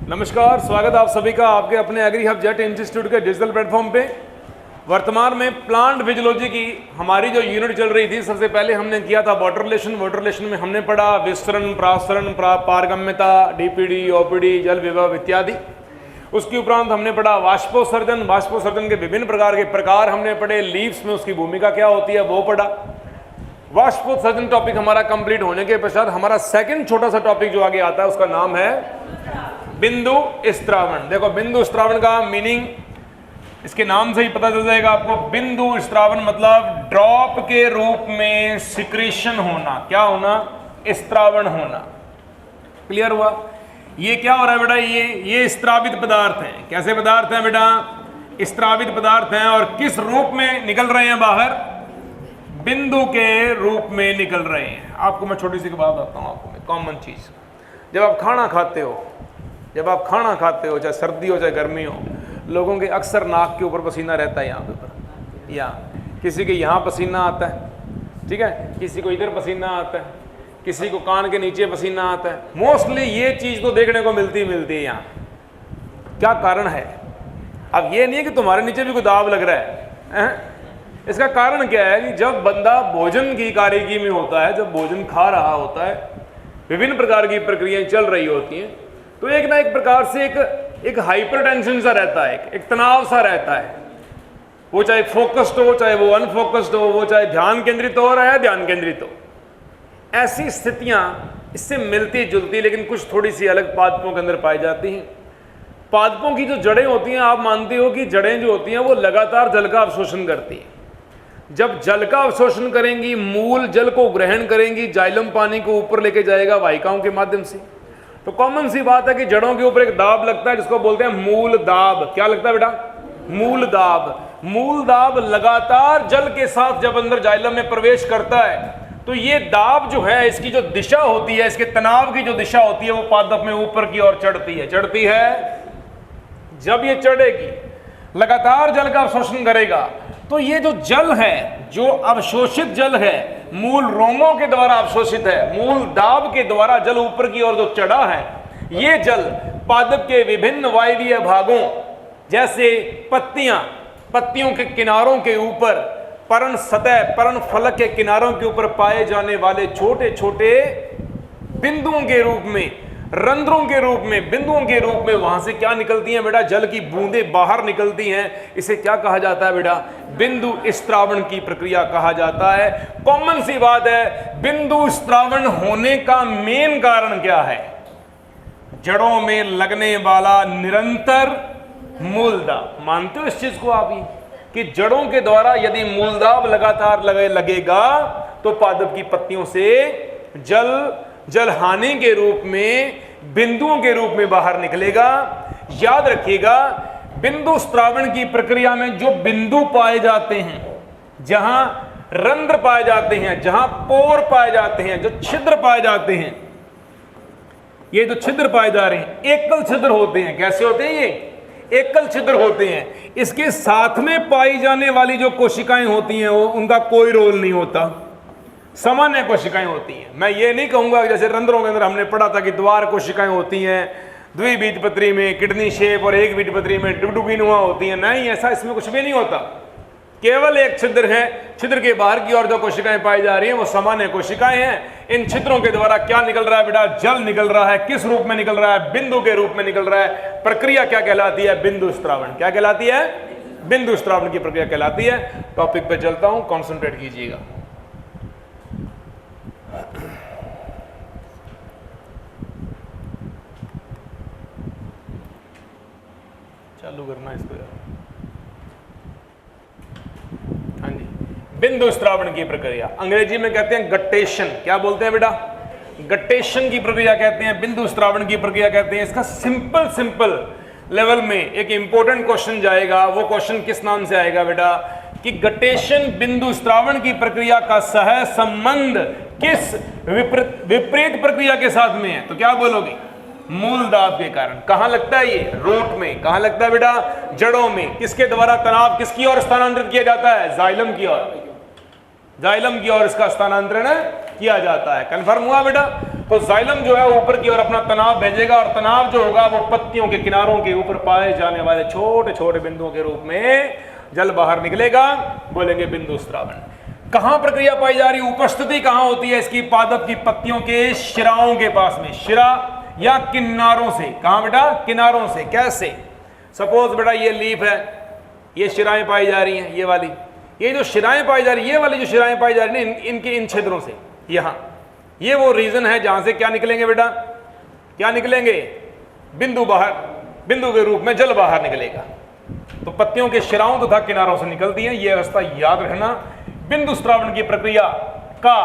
नमस्कार, स्वागत आप सभी का आपके अपने एग्री हब जेट इंस्टीट्यूट के डिजिटल प्लेटफॉर्म पे। वर्तमान में प्लांट फिजियोलॉजी की हमारी जो यूनिट चल रही थी, सबसे पहले हमने किया था वाटर रिलेशन। वाटर रिलेशन में हमने पढ़ा विस्तरण, प्रासरण, पारगम्यता, डीपीडी, ओपीडी, जल विभव इत्यादि। उसके उपरांत हमने पढ़ा वाष्पोत्सर्जन। वाष्पोत्सर्जन के विभिन्न प्रकार के प्रकार हमने पढ़े। लीव्स में उसकी भूमिका क्या होती है वो पढ़ा। वाष्पोत्सर्जन टॉपिक हमारा कंप्लीट होने के पश्चात हमारा सेकंड छोटा सा टॉपिक जो आगे आता है उसका नाम है बिंदु स्त्रावण। देखो, बिंदु स्त्रावण का मीनिंग इसके नाम से ही पता चल जाएगा आपको। बिंदु स्त्रावण मतलब ड्रॉप के रूप में सिक्रीशन होना। क्या होना? स्त्रावण होना। क्लियर हुआ? ये क्या हो रहा है बेटा? ये स्त्रावित पदार्थ हैं। कैसे पदार्थ हैं बेटा? स्त्रावित पदार्थ हैं। और किस रूप में निकल रहे हैं बाहर? बिंदु के रूप में निकल रहे हैं। आपको मैं छोटी सी बात बताता हूँ आपको, कॉमन चीज। जब आप खाना खाते हो, चाहे सर्दी हो चाहे गर्मी हो, लोगों के अक्सर नाक के ऊपर पसीना रहता है। यहाँ पे ऊपर, यहाँ किसी के यहाँ पसीना आता है, ठीक है, किसी को इधर पसीना आता है, किसी को कान के नीचे पसीना आता है। मोस्टली ये चीज तो देखने को मिलती है यहाँ। क्या कारण है? अब ये नहीं है कि तुम्हारे नीचे भी कोई दाब लग रहा है। इसका कारण क्या है कि जब बंदा भोजन की कार्यकी में होता है, जब भोजन खा रहा होता है, विभिन्न प्रकार की प्रक्रियाएं चल रही होती हैं, तो एक ना एक प्रकार से एक हाइपरटेंशन सा रहता है, एक तनाव सा रहता है। वो चाहे फोकस्ड हो, चाहे वो अनफोकस्ड हो, वो चाहे ध्यान केंद्रित हो रहा है, ध्यान केंद्रित हो। ऐसी स्थितियां इससे मिलती जुलती लेकिन कुछ थोड़ी सी अलग पादपों के अंदर पाई जाती हैं। पादपों की जो जड़ें होती हैं, आप मानते हो कि जड़ें जो होती हैं वो लगातार जल का अवशोषण करती हैं। जब जल का अवशोषण करेंगी, मूल जल को ग्रहण करेंगी, जाइलम पानी को ऊपर लेके जाएगा वाहिकाओं के माध्यम से। तो कॉमन सी बात है कि जड़ों के ऊपर एक दाब लगता है जिसको बोलते हैं मूल दाब। क्या लगता है बेटा? मूल दाब। मूल दाब लगातार जल के साथ जब अंदर जाइलम में प्रवेश करता है तो ये दाब जो है, इसकी जो दिशा होती है, इसके तनाव की जो दिशा होती है, वो पादप में ऊपर की ओर चढ़ती है। जब ये चढ़ेगी, लगातार जल का अवशोषण करेगा, तो ये जो जल है, जो अवशोषित जल है, मूल रोमों के द्वारा अवशोषित है, मूल दाब के द्वारा जल ऊपर की ओर जो चढ़ा है, ये जल पादप के विभिन्न वायवीय भागों जैसे पत्तियों के किनारों के ऊपर, पर्ण सतह, पर्ण फलक के किनारों के ऊपर पाए जाने वाले छोटे छोटे बिंदुओं के रूप में, रंध्रों के रूप में, बिंदुओं के रूप में वहां से क्या निकलती हैं बेटा? जल की बूंदें बाहर निकलती हैं। इसे क्या कहा जाता है बेटा? बिंदु स्त्रावण की प्रक्रिया कहा जाता है। कॉमन सी बात है, बिंदु स्त्रावण होने का मेन कारण क्या है? जड़ों में लगने वाला निरंतर मूलदाब। मानते हो इस चीज को आप ही कि जड़ों के द्वारा यदि मूलदाब लगातार लगेगा तो पादप की पत्तियों से जल हानि के रूप में, बिंदुओं के रूप में बाहर निकलेगा। याद रखिएगा, बिंदु स्त्रावण की प्रक्रिया में जो बिंदु पाए जाते हैं, जहां रंध्र पाए जाते हैं, जहां पोर पाए जाते हैं, जो छिद्र पाए जाते हैं, ये जो छिद्र पाए जा रहे हैं एकल छिद्र होते हैं। कैसे होते हैं? ये एकल छिद्र होते हैं। इसके साथ में पाई जाने वाली जो कोशिकाएं होती हैं, वो उनका कोई रोल नहीं होता, सामान्य कोशिकाएं होती हैं। मैं ये नहीं कहूंगा जैसे रंध्रों के अंदर हमने पढ़ा था कि द्वार कोशिकाएं होती हैं, द्विबीजपत्री में किडनी शेप और एक बीजपत्री में डुबडुबीनुमा होती हैं। नहीं, ऐसा इसमें कुछ भी नहीं होता। केवल एक छिद्र है। छिद्र के बाहर की ओर जो कोशिकाएं पाई जा रही हैं वो सामान्य कोशिकाएं हैं। इन छिद्रों के द्वारा क्या निकल रहा है बेटा? जल निकल रहा है। किस रूप में निकल रहा है? बिंदु के रूप में निकल रहा है। प्रक्रिया क्या कहलाती है? बिंदु स्त्रावण। क्या कहलाती है? बिंदु स्त्रावण की प्रक्रिया कहलाती है। टॉपिक पे चलता हूं, कॉन्सेंट्रेट कीजिएगा। चालू करना इसको यार। हाँ जी, बिंदु स्त्रावण की प्रक्रिया अंग्रेजी में कहते हैं गट्टेशन। क्या बोलते हैं बेटा? गट्टेशन की प्रक्रिया कहते हैं, बिंदु स्त्रावण की प्रक्रिया कहते हैं। इसका सिंपल लेवल में एक इंपॉर्टेंट क्वेश्चन जाएगा। वो क्वेश्चन किस नाम से आएगा बेटा? कि गट्टेशन बिंदु स्त्रावण की प्रक्रिया का सह संबंध किस विपरीत प्रक्रिया के साथ में है? तो क्या बोलोगे? मूल दाब के कारण। कहां लगता है ये? रूट में। कहां लगता है बेटा? जड़ों में। किसके द्वारा तनाव किसकी ओर स्थानांतरित किया जाता है? जाइलम की ओर। जाइलम की ओर इसका स्थानांतरण किया जाता है। कंफर्म हुआ बेटा? तो जाइलम जो है ऊपर की ओर अपना तनाव भेजेगा और तनाव जो होगा वो पत्तियों के किनारों के ऊपर पाए जाने वाले छोटे छोटे बिंदुओं के रूप में जल बाहर निकलेगा, बोलेंगे बिंदु स्त्रावण। कहां प्रक्रिया पाई जा रही है, उपस्थिति कहां होती है इसकी, पादप की पत्तियों के शिराओं के पास में, शिरा या किनारों से। कहां बेटा, किनारों से। कैसे, सपोज बेटा ये लीफ है, ये शिराएं पाई जा रही हैं, ये वाली, ये जो शिराएं पाई जा रही है, ये वाली जो शिराएं पाई जा रही है इनके इन क्षेत्रों से, यहां ये वो रीजन है जहां से क्या निकलेंगे बेटा, क्या निकलेंगे, बिंदु बाहर, बिंदु के रूप में जल बाहर निकलेगा। तो पत्तियों के शिराओं तथा किनारों से निकलती है, यह अवस्था याद रखना। बिंदु स्त्रावण की प्रक्रिया का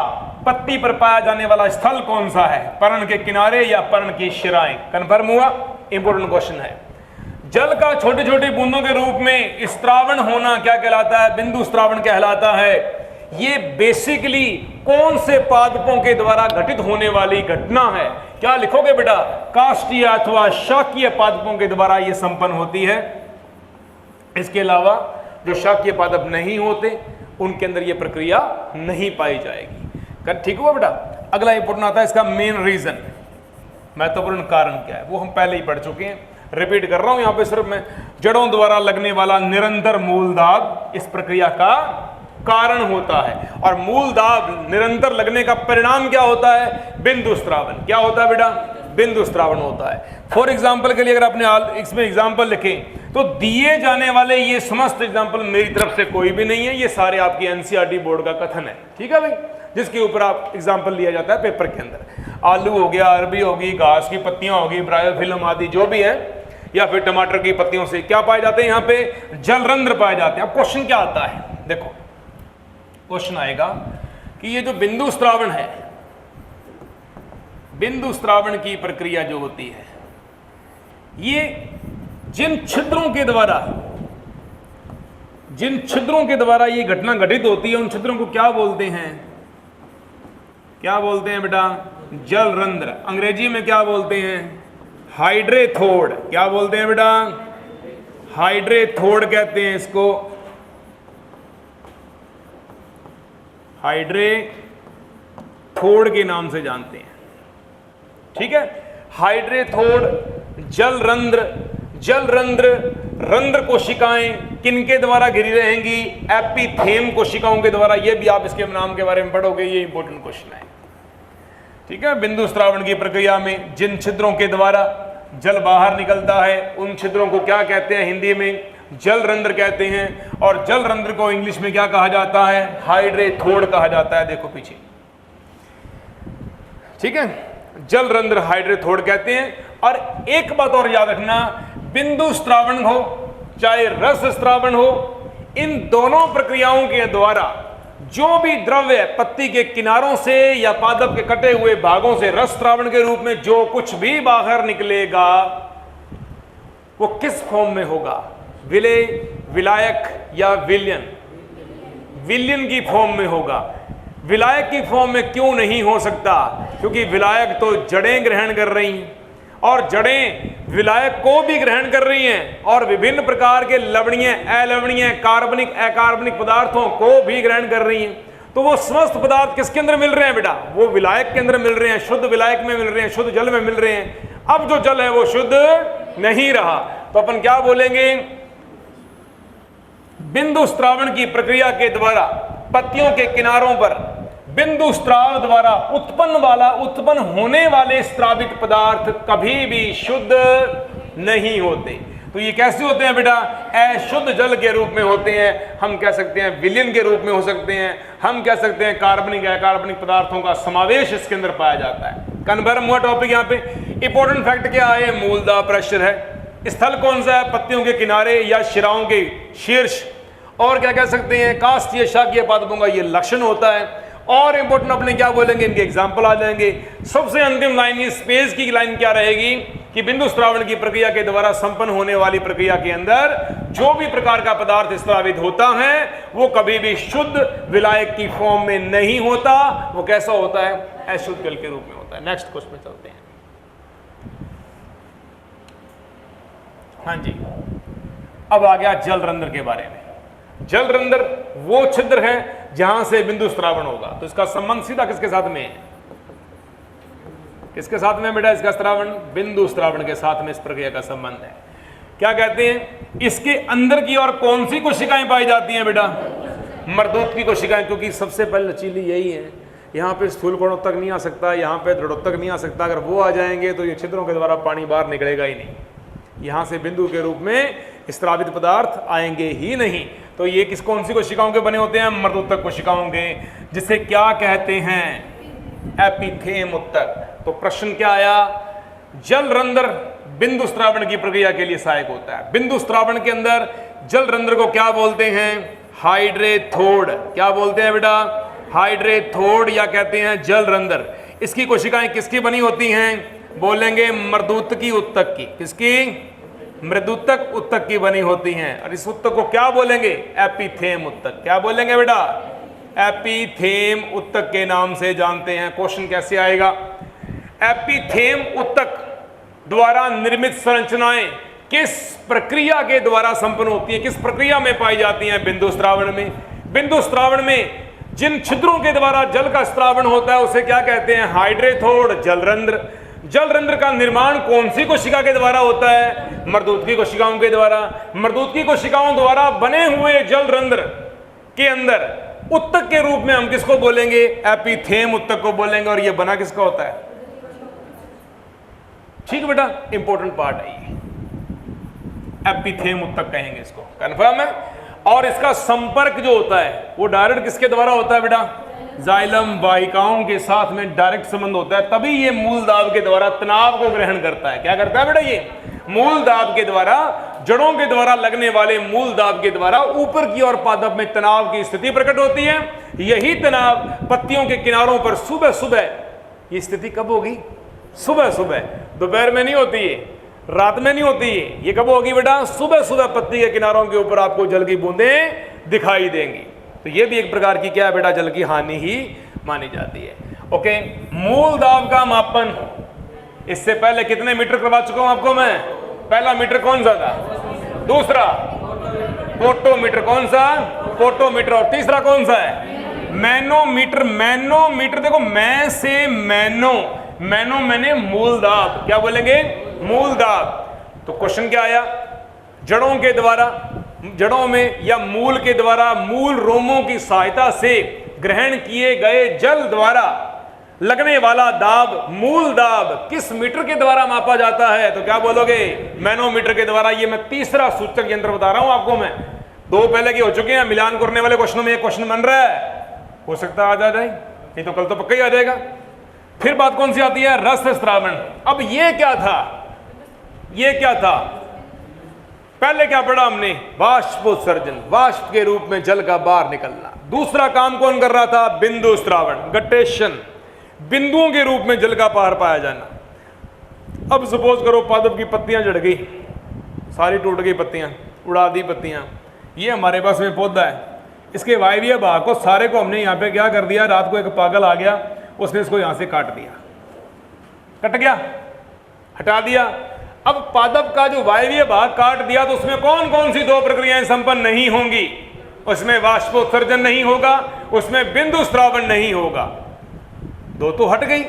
पत्ती पर पाया जाने वाला स्थल कौन सा है, पर्ण के किनारे या पर्ण की शिराएं। कन्फर्म हुआ, इंपोर्टेंट क्वेश्चन है। जल का छोटे छोटे बूंदों के रूप में स्त्रावण होना क्या कहलाता है, बिंदु स्त्रावण कहलाता है। ये बेसिकली कौन से पादपों के द्वारा घटित होने वाली घटना है, क्या लिखोगे बेटा, काष्ठीय अथवा शाकीय पादपों के द्वारा ये संपन्न होती है। इसके अलावा जो शाकीय पादप नहीं होते उनके अंदर ये प्रक्रिया नहीं पाई जाएगी। ठीक हुआ बेटा। अगला इंपोर्टेंट आता है इसका मेन रीजन, महत्वपूर्ण कारण क्या है, वो हम पहले ही पढ़ चुके हैं, रिपीट कर रहा हूं यहां पे सिर्फ मैं। जड़ों द्वारा लगने वाला निरंतर मूल दाब इस प्रक्रिया का कारण होता है, और मूल दाब निरंतर लगने का परिणाम क्या होता है, बिंदु स्त्रावण। क्या होता है बेटा, बिंदु स्त्रावण होता है। फॉर एग्जाम्पल के लिए अगर आपने इसमें एग्जाम्पल लिखें तो दिए जाने वाले ये समस्त एग्जाम्पल मेरी तरफ से कोई भी नहीं है, ये सारे आपकी एनसीईआरटी बोर्ड का कथन है, ठीक है भाई, जिसके ऊपर आप एग्जाम्पल लिया जाता है पेपर के अंदर। आलू हो गया, अरबी होगी, घास की पत्तियां होगी, ब्रायोफिल्म आदि जो भी है, या फिर टमाटर की पत्तियों से क्या पाए जाते हैं, यहाँ पे जलरंध्र पाए जाते हैं। अब क्वेश्चन क्या आता है, देखो क्वेश्चन आएगा कि ये जो बिंदु स्त्रावण है, बिंदु स्त्रावण की प्रक्रिया जो होती है, ये जिन छिद्रों के द्वारा ये घटना घटित होती है, उन छिद्रों को क्या बोलते हैं, क्या बोलते हैं बेटा, जलरंध्र। अंग्रेजी में क्या बोलते हैं, हाइड्रेथोड। क्या बोलते हैं बेटा, हाइड्रेथोड कहते हैं इसको, हाइड्रेथोड के नाम से जानते हैं, ठीक है। हाइड्रेथोड, जलरंध्र। जलरंध्र रंध्र कोशिकाएं किनके द्वारा घिरी रहेंगी, एपिथेम कोशिकाओं के द्वारा। ये भी आप इसके नाम के बारे में पढ़ोगे, ये इंपॉर्टेंट क्वेश्चन है, ठीक है। बिंदु स्त्रावण की प्रक्रिया में जिन छिद्रों के द्वारा जल बाहर निकलता है उन छिद्रों को क्या कहते हैं, हिंदी में जलरंध्र कहते हैं, और जलरंध्र को इंग्लिश में क्या कहा जाता है, हाइड्रेथोड कहा जाता है। देखो पीछे, ठीक है, जलरंध्र हाइड्रेथोड कहते हैं। और एक बात और याद रखना, बिंदु स्त्रावण हो चाहे रस स्त्रावण हो, इन दोनों प्रक्रियाओं के द्वारा जो भी द्रव्य पत्ती के किनारों से या पादप के कटे हुए भागों से रस स्त्रावण के रूप में जो कुछ भी बाहर निकलेगा वो किस फॉर्म में होगा, विलेय, विलायक या विलयन। विलयन की फॉर्म में होगा। विलायक की फॉर्म में क्यों नहीं हो सकता, क्योंकि विलायक तो जड़ें ग्रहण कर रही हैं और जड़ें विलायक को भी ग्रहण कर रही हैं, और विभिन्न प्रकार के लवणीय, अलवणीय, कार्बनिक, अकार्बनिक पदार्थों को भी ग्रहण कर रही हैं। तो वो समस्त पदार्थ किसके अंदर मिल रहे हैं बेटा, वो विलायक के अंदर मिल रहे हैं, शुद्ध विलायक में मिल रहे हैं, शुद्ध जल में मिल रहे हैं। अब जो जल है वो शुद्ध नहीं रहा, तो अपन क्या बोलेंगे, बिंदु स्त्रावण की प्रक्रिया के द्वारा पत्तियों के किनारों पर बिंदु स्त्राव द्वारा उत्पन्न होने वाले स्त्रावित पदार्थ कभी भी शुद्ध नहीं होते। तो ये कैसे होते हैं बेटा, अशुद्ध जल के रूप में होते हैं। हम कह सकते हैं विलयन के रूप में हो सकते हैं, हम कह सकते हैं कार्बनिक, अकार्बनिक पदार्थों का समावेश इसके अंदर पाया जाता है। कन्फर्म हुआ टॉपिक। यहाँ पे इंपॉर्टेंट फैक्ट क्या है, मूलदाब प्रेशर है। स्थल कौन सा है, पत्तियों के किनारे या शिराओं के शीर्ष। और क्या कह सकते हैं, काष्ठीय शाकीय पादपों का ये लक्षण होता है। और इंपॉर्टेंट अपने क्या बोलेंगे, इनके एग्जाम्पल आ जाएंगे। सबसे अंतिम लाइन, इस पेज की लाइन क्या रहेगी कि बिंदु स्त्रावण की प्रक्रिया के द्वारा संपन्न होने वाली प्रक्रिया के अंदर जो भी प्रकार का पदार्थ स्त्रावित होता है वो कभी भी शुद्ध विलायक की फॉर्म में नहीं होता, वो कैसा होता है, अशुद्ध जल के रूप में होता है। नेक्स्ट क्वेश्चन में चलते हैं। हाँ जी, अब आ गया जलरंध्र के बारे में। जलरंध्र वो छिद्र है जहां से बिंदु स्त्रावण होगा। तो इसका संबंध सीधा किसके साथ में है, किसके साथ में बेटा इसका स्त्रावण? बिंदु स्त्रावण के साथ में इस प्रक्रिया का संबंध है। क्या कहते हैं? इसके अंदर की और कौन सी कोशिकाएं पाई जाती हैं बेटा? मर्दूत की कोशिकाएं, क्योंकि सबसे पहले लचीली यही है। यहाँ पे स्थूल कोणों तक नहीं आ सकता, यहाँ पे दृढ़ों तक नहीं आ सकता। अगर वो आ जाएंगे तो ये छिद्रों के द्वारा पानी बाहर निकलेगा ही नहीं। यहाँ से बिंदु के रूप में स्त्रावित पदार्थ आएंगे ही नहीं। तो ये कौन सी कोशिकाओं के बने होते हैं? मर्दूतक कोशिकाओं के, जिसे क्या कहते हैं? एपिथेम उत्तक। तो प्रश्न क्या आया? जल रंध्र बिंदु स्त्रावण की प्रक्रिया के लिए सहायक होता है। बिंदु स्त्रावण के अंदर जल रंध्र को क्या बोलते हैं? हाइड्रेथोड। क्या बोलते हैं बेटा? हाइड्रेथोड, या कहते हैं जल रंध्र। इसकी कोशिकाएं किसकी बनी होती हैं? बोलेंगे मर्दूतकी उत्तक की। किसकी? मृदुतक उत्तक की बनी होती हैं। और इस उत्तक को क्या बोलेंगे? एपिथेम उत्तक। क्या बोलेंगे बेटा? एपिथेम उत्तक के नाम से जानते हैं। क्वेश्चन कैसे आएगा? एपिथेम उत्तक द्वारा निर्मित संरचनाएं किस प्रक्रिया के द्वारा संपन्न होती है? किस प्रक्रिया में पाई जाती हैं? बिंदु स्त्रावण में। बिंदु स्त्रावण में जिन छिद्रों के द्वारा जल का स्त्रावण होता है उसे क्या कहते हैं? हाइड्रेथोड, जलरंध्र। जलरंध्र का निर्माण कौन सी कोशिका के द्वारा होता है? मर्दूतकी कोशिकाओं के द्वारा। मर्दूतकी कोशिकाओं द्वारा बने हुए जलरंध्र के अंदर उत्तक के रूप में हम किसको बोलेंगे? एपिथेम उत्तक को बोलेंगे। और यह बना किसका होता है? ठीक बेटा, इंपॉर्टेंट पार्ट है ये। एपिथेम उत्तक कहेंगे इसको, कंफर्म है। और इसका संपर्क जो होता है वो डायरेक्ट किसके द्वारा होता है बेटा? जाइलम वाहिकाओं के साथ में डायरेक्ट संबंध होता है। तभी ये मूल दाब के द्वारा तनाव को ग्रहण करता है। क्या करता है बेटा? ये मूल दाब के द्वारा, जड़ों के द्वारा लगने वाले मूल दाब के द्वारा ऊपर की ओर पादप में तनाव की स्थिति प्रकट होती है। यही तनाव पत्तियों के किनारों पर सुबह सुबह, ये स्थिति कब होगी? सुबह सुबह, दोपहर में नहीं होती है, रात में नहीं होती है। ये कब होगी बेटा? सुबह सुबह पत्ती के किनारों के ऊपर आपको जल की बूंदें दिखाई देंगी। तो ये भी एक प्रकार की क्या है बेटा? जल की हानि ही मानी जाती है। ओके, मूल दाब का मापन इससे पहले कितने मीटर करवा चुका हूं आपको मैं? पहला मीटर कौन सा था? दूसरा पोटोमीटर। कौन सा? पोटोमीटर। और तीसरा कौन सा है? मैनोमीटर। मैनोमीटर देखो, मैं से मैनो, मैनो मैंने मूल दाब। क्या बोलेंगे? मूल दाब। तो क्वेश्चन क्या आया? जड़ों के द्वारा, जड़ों में या मूल के द्वारा मूल रोमों की सहायता से ग्रहण किए गए जल द्वारा लगने वाला दाब, मूल दाब किस मीटर के द्वारा मापा जाता है? तो क्या बोलोगे? मैनोमीटर के द्वारा। ये मैं तीसरा सूचक यंत्र बता रहा हूं आपको मैं। दो पहले के हो चुके हैं। मिलान करने वाले क्वेश्चनों में एक क्वेश्चन बन रहा है, हो सकता है आ जाए, नहीं तो कल तो पक्का ही आ जाएगा। फिर बात कौन सी आती है? रस स्त्रावण। अब ये क्या था? ये क्या था? पहले क्या पढ़ा हमने? वाष्पोत्सर्जन, वाष्प के रूप में जल का बाहर निकलना। दूसरा काम कौन कर रहा था? बिंदु स्त्रावण, गटेशन, बिंदुओं के रूप में जल का बाहर पाया जाना। अब सपोज करो पादप की पत्तियां झड़ गई, सारी टूट गई पत्तियां, उड़ा दी पत्तियां। ये हमारे पास में पौधा है, इसके वायवीय भाग को सारे को हमने यहाँ पे क्या कर दिया? रात को एक पागल आ गया, उसने इसको यहां से काट दिया, कट गया, हटा दिया। अब पादप का जो वायवीय भाग काट दिया तो उसमें कौन कौन सी दो प्रक्रियाएं संपन्न नहीं होंगी? उसमें वाष्पोत्सर्जन नहीं होगा, उसमें बिंदु स्त्रावण नहीं होगा। दो तो हट गई।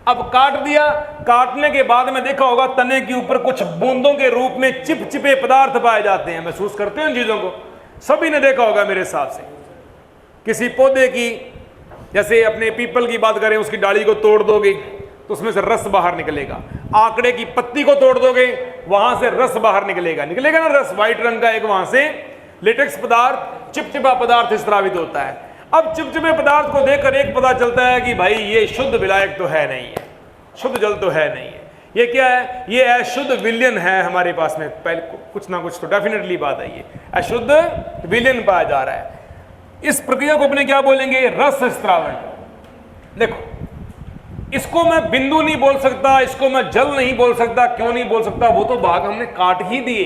अब काट दिया, काटने के बाद में देखा होगा तने के ऊपर कुछ बूंदों के रूप में चिपचिपे पदार्थ पाए जाते हैं। महसूस करते हैं इन चीजों को? सभी ने देखा होगा मेरे हिसाब से। किसी पौधे की, जैसे अपने पीपल की बात करें, उसकी डाली को तोड़ दोगे तो उसमें से रस बाहर निकलेगा। आंकड़े की पत्ती को तोड़ दोगे, वहां से रस बाहर निकलेगा, निकलेगा ना रस, व्हाइट रंग का। एक वहां से लेटेक्स पदार्थ, चिपचिपा पदार्थ स्त्रावित होता है। अब चिपचिपे पदार्थ को देखकर एक पता चलता है कि भाई ये शुद्ध विलायक तो है नहीं है, शुद्ध जल तो है नहीं है। ये क्या है? ये अशुद्ध विलयन है हमारे पास में। पहले कुछ ना कुछ तो डेफिनेटली बात है, ये अशुद्ध विलयन पाया जा रहा है। इस प्रक्रिया को अपने क्या बोलेंगे? रस स्त्रावण। देखो, इसको मैं बिंदु नहीं बोल सकता, इसको मैं जल नहीं बोल सकता। क्यों नहीं बोल सकता? वो तो भाग हमने काट ही दिए।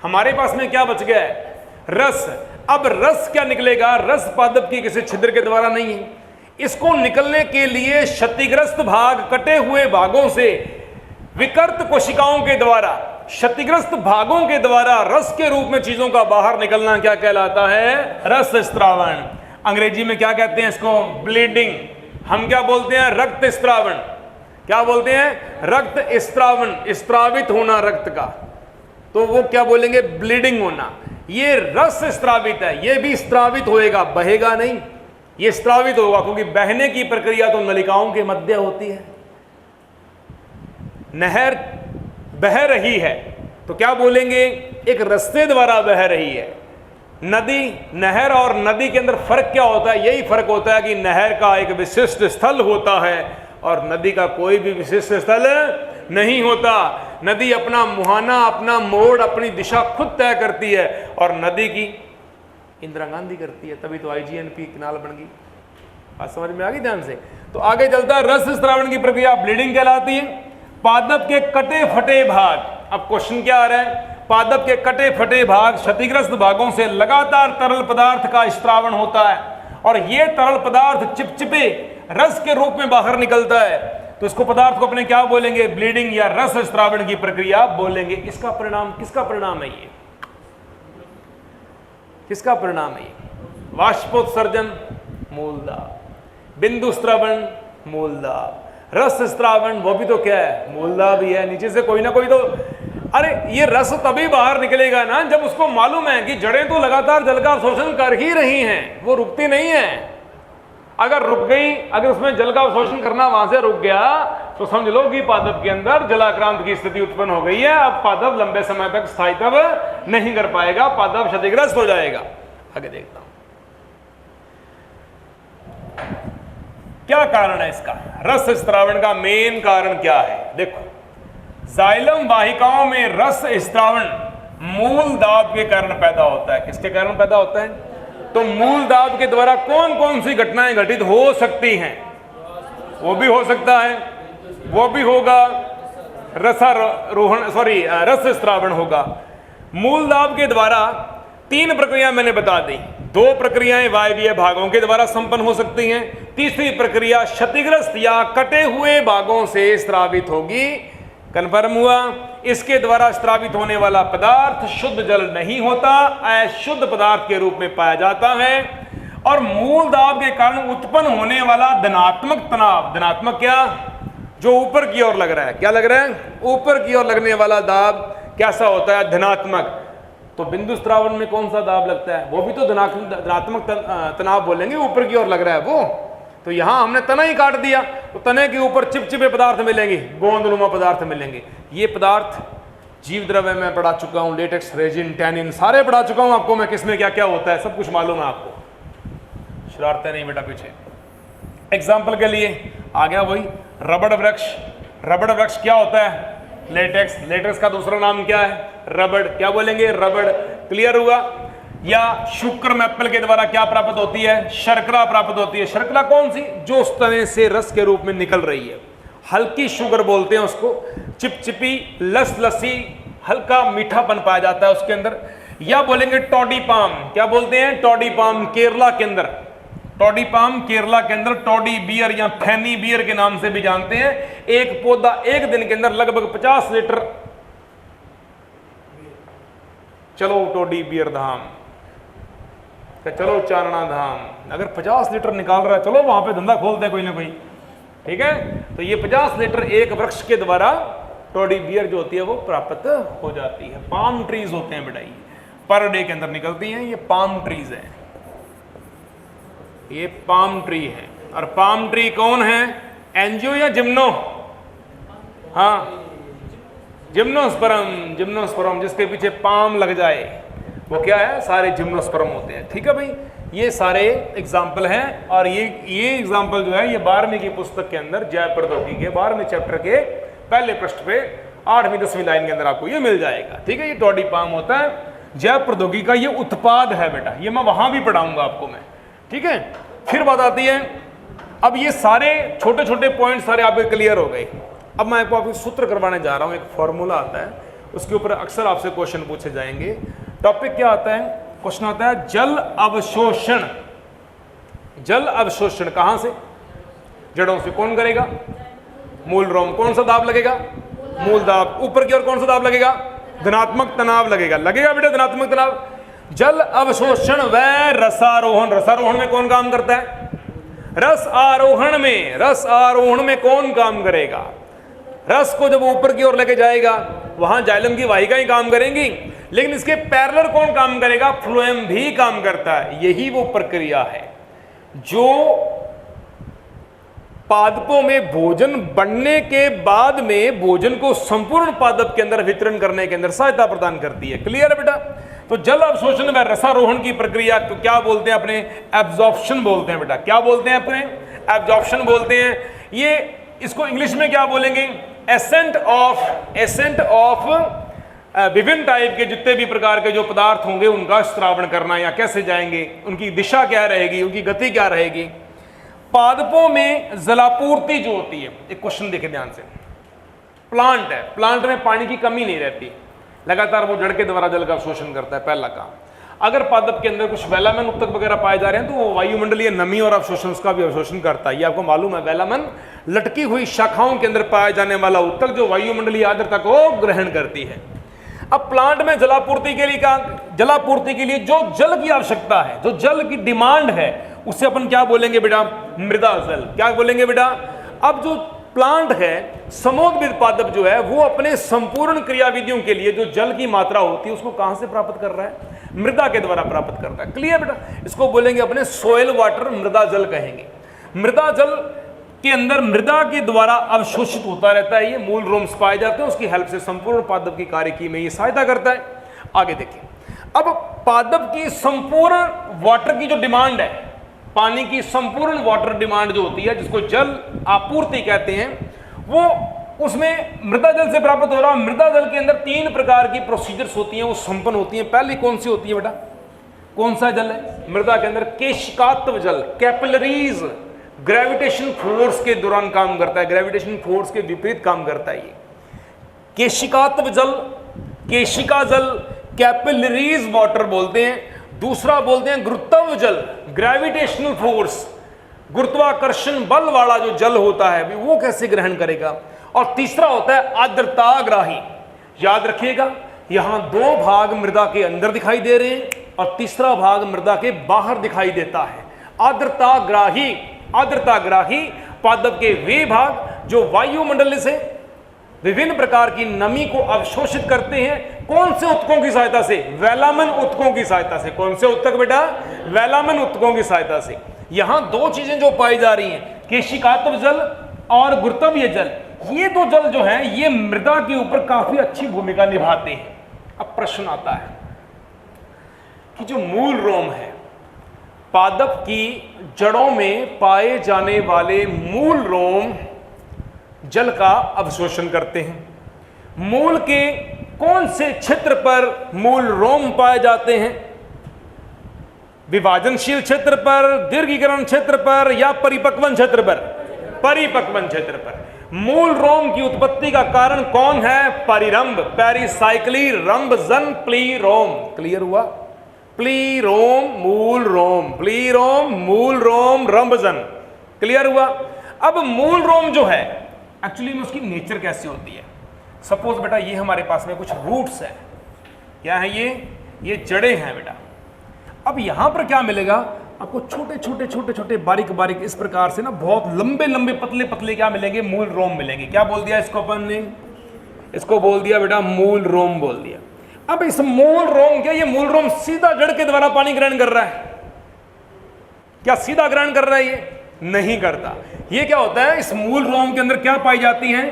हमारे पास में क्या बच गया है? रस। अब रस क्या निकलेगा? रस पादप की किसी छिद्र के द्वारा नहीं है। इसको निकलने के लिए क्षतिग्रस्त भाग, कटे हुए भागों से विकृत कोशिकाओं के द्वारा, क्षतिग्रस्त भागों के द्वारा रस के रूप में चीजों का बाहर निकलना क्या कहलाता है? रस स्त्रावण। अंग्रेजी में क्या कहते हैं इसको? ब्लीडिंग। हम क्या बोलते हैं? रक्त स्त्रावण। क्या बोलते हैं? रक्त स्त्रावण, स्त्रावित होना रक्त का, तो वो क्या बोलेंगे? ब्लीडिंग होना। ये रस स्त्रावित है, ये भी स्त्रावित होएगा, बहेगा नहीं, ये स्त्रावित होगा, क्योंकि बहने की प्रक्रिया तो नलिकाओं के मध्य होती है। नहर बह रही है तो क्या बोलेंगे? एक रास्ते द्वारा बह रही है। नदी, नहर और नदी के अंदर फर्क क्या होता है? यही फर्क होता है कि नहर का एक विशिष्ट स्थल होता है और नदी का कोई भी विशिष्ट स्थल नहीं होता। नदी अपना मुहाना, अपना मोड़, अपनी दिशा खुद तय करती है और नदी की इंदिरा गांधी करती है, तभी तो आईजीएनपी कैनाल बन गई। बात समझ में आ गई ध्यान से? तो आगे चलता है, रस स्त्रावण की प्रक्रिया ब्लीडिंग कहलाती है। पादप के कटे फटे भाग, अब क्वेश्चन क्या आ रहा है? पादप के कटे फटे भाग, क्षतिग्रस्त भागों से लगातार तरल पदार्थ का स्त्रावण होता है और यह तरल पदार्थ चिपचिपे रस के रूप में बाहर निकलता है, तो इसको पदार्थ को अपने क्या बोलेंगे? ब्लीडिंग या रस स्त्रावण की प्रक्रिया बोलेंगे। इसका परिणाम किसका परिणाम है? ये किसका परिणाम है? वाष्पोत्सर्जन मूलदाब, बिंदु स्त्रावण मूलदाब, रस स्त्रावण वो भी तो क्या है? मूलदाब ही है। नीचे से कोई ना कोई तो, अरे ये रस तभी बाहर निकलेगा ना जब उसको मालूम है कि जड़ें तो लगातार जल का अवशोषण कर ही रही हैं, वो रुकती नहीं है। अगर रुक गई, अगर उसमें जल का अवशोषण करना वहां से रुक गया तो समझ लो कि पादप के अंदर जलाक्रांत की स्थिति उत्पन्न हो गई है। अब पादप लंबे समय तक स्थायित्व नहीं कर पाएगा, पादप क्षतिग्रस्त हो जाएगा। आगे देखता हूं क्या कारण है इसका। रस स्त्रावण का मेन कारण क्या है? देखो, जाइलम वाहिकाओं में रस स्त्रावण मूल दाब के कारण पैदा होता है। किसके कारण पैदा होता है? तो मूल दाब के द्वारा कौन कौन सी घटनाएं घटित हो सकती हैं? वो भी हो सकता है, वो भी होगा, रसारोहण सॉरी रस स्त्रावण होगा। मूल दाब के द्वारा 3 प्रक्रिया मैंने बता दी। 2 प्रक्रियाएं वायवीय भागों के द्वारा संपन्न हो सकती हैं, तीसरी प्रक्रिया क्षतिग्रस्त या कटे हुए भागों से स्त्रावित होगी। कन्फर्म हुआ? इसके द्वारा स्त्रावित होने वाला पदार्थ शुद्ध जल नहीं होता, अशुद्ध पदार्थ के रूप में पाया जाता है। और मूल दाब के कारण उत्पन्न होने वाला धनात्मक तनाव, धनात्मक क्या? जो ऊपर की ओर लग रहा है, क्या लग रहा है? ऊपर की ओर लगने वाला दाब कैसा होता है? धनात्मक। तो बिंदु स्त्रावण में कौन सा दाब लगता है? वो भी तो धनात्मक तनाव बोलेंगे, ऊपर की ओर लग रहा है वो। तो यहां हमने तना ही काट दिया, तो तने के ऊपर चिपचिपे पदार्थ मिलेंगे, गोंदनुमा पदार्थ मिलेंगे। ये पदार्थ जीव द्रव्य में पढ़ा चुका हूं, लेटेक्स, रेजिन, टैनिन सारे पढ़ा चुका हूं आपको मैं, किसमें क्या क्या होता है सब कुछ मालूम है आपको। शरारतें नहीं बेटा पीछे। एग्जाम्पल के लिए आ गया वही रबड़ वृक्ष। रबड़ वृक्ष क्या होता है? लेटेक्स। लेटेक्स का दूसरा नाम क्या है? रबड़। क्या बोलेंगे? रबड़। क्लियर हुआ? या शुक्र मैपल के द्वारा क्या प्राप्त होती है? शर्करा प्राप्त होती है। शर्करा कौन सी? जो उस तने से रस के रूप में निकल रही है, हल्की शुगर बोलते हैं उसको, चिपचिपी लसी, हल्का मीठापन पाया जाता है उसके अंदर। या बोलेंगे टॉडी पाम। क्या बोलते हैं? Toddy palm. केरला के अंदर टॉडी पाम, केरला के अंदर टॉडी बियर या फैनी बियर के नाम से भी जानते हैं। एक पौधा एक दिन के अंदर लगभग 50 लीटर, चलो टॉडी बियर धाम, चलो चारणा धाम, अगर 50 लीटर निकाल रहा है चलो वहां पे धंधा खोलते हैं कोई ना कोई, ठीक है। तो ये 50 लीटर एक वृक्ष के द्वारा टॉडी बियर जो होती है वो प्राप्त हो जाती है। पाम ट्रीज होते हैं बेटा, ये पर डे के अंदर निकलती हैं, ये पाम ट्रीज है, ये पाम ट्री है। और पाम ट्री कौन है? एंजियो या जिम्नो? हाँ, जिम्नोस्पर्म। जिम्नोस्पर्म जिसके पीछे पाम लग जाए वो क्या है? सारे जिम्नोस्पर्म होते हैं, ठीक है भाई। ये सारे एग्जाम्पल हैं और ये एग्जाम्पल जो है ये 12वीं की पुस्तक के अंदर जैव प्रौद्योगिकी के 12वें चैप्टर के पहले पृष्ठ पे 8वीं 10वीं लाइन के अंदर आपको ये मिल जाएगा, ठीक है। ये टॉडी पाम होता है, जैव प्रौद्योगिकी का ये उत्पाद है बेटा, ये मैं वहां भी पढ़ाऊंगा आपको मैं, ठीक है। फिर बात आती है, अब ये सारे छोटे छोटे पॉइंट सारे आपके क्लियर हो गए। अब मैं आपको सूत्र करवाने जा रहा हूं, एक फॉर्मूला आता है, उसके ऊपर अक्सर आपसे क्वेश्चन पूछे जाएंगे। टॉपिक क्या आता है? क्वेश्चन आता है जल अवशोषण। जल अवशोषण कहां से? जड़ों से। कौन करेगा? मूल रोम। कौन सा दाब लगेगा? मूल दाब। ऊपर की ओर कौन सा दाब लगेगा? धनात्मक तनाव लगेगा। लगेगा बेटा धनात्मक तनाव। जल अवशोषण व रसारोहण। रसारोहण में कौन काम करता है? रस आरोहण में कौन काम करेगा? रस को जब ऊपर की ओर लेके जाएगा वहां जाइलम की वाहिका ही काम करेंगी, लेकिन इसके पैरेलल कौन काम करेगा? फ्लोएम भी काम करता है। यही वो प्रक्रिया है जो पादपों में भोजन बनने के बाद में भोजन को संपूर्ण पादप के अंदर वितरण करने के अंदर सहायता प्रदान करती है। क्लियर है बेटा? तो जल अवशोषण व रसारोहण की प्रक्रिया को क्या बोलते हैं? अपने एब्जॉर्प्शन बोलते हैं बेटा। क्या बोलते हैं? अपने एब्जॉर्प्शन बोलते हैं। ये इसको इंग्लिश में क्या बोलेंगे? एसेंट ऑफ विभिन्न टाइप के जितने भी प्रकार के जो पदार्थ होंगे उनका श्रावण करना, या कैसे जाएंगे, उनकी दिशा क्या रहेगी, उनकी गति क्या रहेगी। पादपों में जलापूर्ति जो होती है, एक क्वेश्चन देखें ध्यान से। प्लांट है, प्लांट में पानी की कमी नहीं रहती, लगातार वो जड़ के द्वारा जल का अवशोषण करता है, पहला काम। अगर पादप के अंदर कुछ वेलामन उत्तक वगैरह पाए जा रहे हैं तो वो वायुमंडलीय नमी और अवशोषण उसका भी अवशोषण करता है। ये आपको मालूम है, वेलामन लटकी हुई शाखाओं के अंदर पाया जाने वाला उत्तक जो वायुमंडलीय आर्द्रता को ग्रहण करती है। अब प्लांट में जलापूर्ति के लिए जलापूर्ति के लिए जो जल की आवश्यकता है, जो जल की डिमांड है, उसे अपन क्या बोलेंगे बेटा? मृदा जल। क्या बोलेंगे बेटा? अब जो प्लांट है, समोद्भिद पादप जो है, वो अपने संपूर्ण क्रियाविधियों के लिए जो जल की मात्रा होती है उसको कहां से प्राप्त कर रहा है? मृदा के द्वारा प्राप्त करता है। क्लियर बेटा? इसको बोलेंगे अपने सोयल वाटर, मृदा जल कहेंगे। मृदा जल के अंदर मृदा के द्वारा अवशोषित होता रहता है, ये मूल रोम्स पाए जाते हैं, उसकी हेल्प से संपूर्ण पादप की कार्यकी में ये सहायता करता है। आगे देखिए, अब पादप की संपूर्ण वाटर की जो डिमांड है, पानी की संपूर्ण वाटर डिमांड जो होती है, जिसको जल आपूर्ति कहते हैं, वो उसमें मृदा जल से प्राप्त हो रहा है। मृदा जल के अंदर 3 प्रकार की प्रोसीजर्स होती हैं, वो संपन्न होती हैं। पहली कौन सी होती है बेटा? कौन सा जल है मृदा के अंदर? केशिकात्व जल, कैपिलरीज, ग्रेविटेशन फोर्स के दौरान काम करता है, ग्रेविटेशन फोर्स के विपरीत काम करता है ये। केशिकात्व जल, केशिका जल, कैपिलरीज वाटर बोलते हैं। दूसरा बोलते हैं गुरुत्व जल, ग्रेविटेशनल फोर्स, गुरुत्वाकर्षण बल वाला जो जल होता है वो कैसे ग्रहण करेगा। और तीसरा होता है आर्द्रताग्राही। याद रखिएगा, यहां 2 भाग मृदा के अंदर दिखाई दे रहे हैं और तीसरा भाग मृदा के बाहर दिखाई देता है। आर्द्रताग्राही, आर्द्रताग्राही पादप के वे भाग जो वायुमंडल से विभिन्न प्रकार की नमी को अवशोषित करते हैं। कौन से उत्तकों की सहायता से? वेलामन उत्तकों की सहायता से। कौन से उत्तक बेटा? वेलामन उत्तकों की सहायता से। यहां 2 चीजें जो पाई जा रही हैं, केशिकात्व जल और गुरुत्वीय जल, ये 2 जल जो है ये मृदा के ऊपर काफी अच्छी भूमिका निभाते हैं। अब प्रश्न आता है कि जो मूल रोम है, पादप की जड़ों में पाए जाने वाले मूल रोम जल का अवशोषण करते हैं। मूल के कौन से क्षेत्र पर मूल रोम पाए जाते हैं? विभाजनशील क्षेत्र पर, दीर्घीकरण क्षेत्र पर, या परिपक्वन क्षेत्र पर? परिपक्वन क्षेत्र पर। मूल रोम की उत्पत्ति का कारण कौन है? परिरंभ, पेरिसाइक्ली, रंभजन, प्लीरोम। क्लियर हुआ? प्लीरोम, मूल रोम, प्लीरोम, मूल रोम, रंभजन। क्लियर हुआ? अब मूल रोम जो है एक्चुअली में उसकी नेचर कैसी होती है? सपोज बेटा ये हमारे पास में कुछ रूट्स है, क्या है ये जड़ें हैं बेटा। अब यहां पर क्या मिलेगा आपको? छोटे छोटे छोटे छोटे बारीक बारीक इस प्रकार से ना बहुत लंबे लंबे पतले पतले क्या मिलेंगे? मूल रोम मिलेंगे। क्या बोल दिया इसको अपन ने? इसको बोल दिया बेटा मूल रोम बोल दिया। अब इस मूल रोम, क्या ये मूल रोम सीधा जड़ के द्वारा पानी ग्रहण कर रहा है? क्या सीधा ग्रहण कर रहा है? ये नहीं करता। ये क्या होता है? इस मूल रोम के अंदर क्या पाई जाती हैं?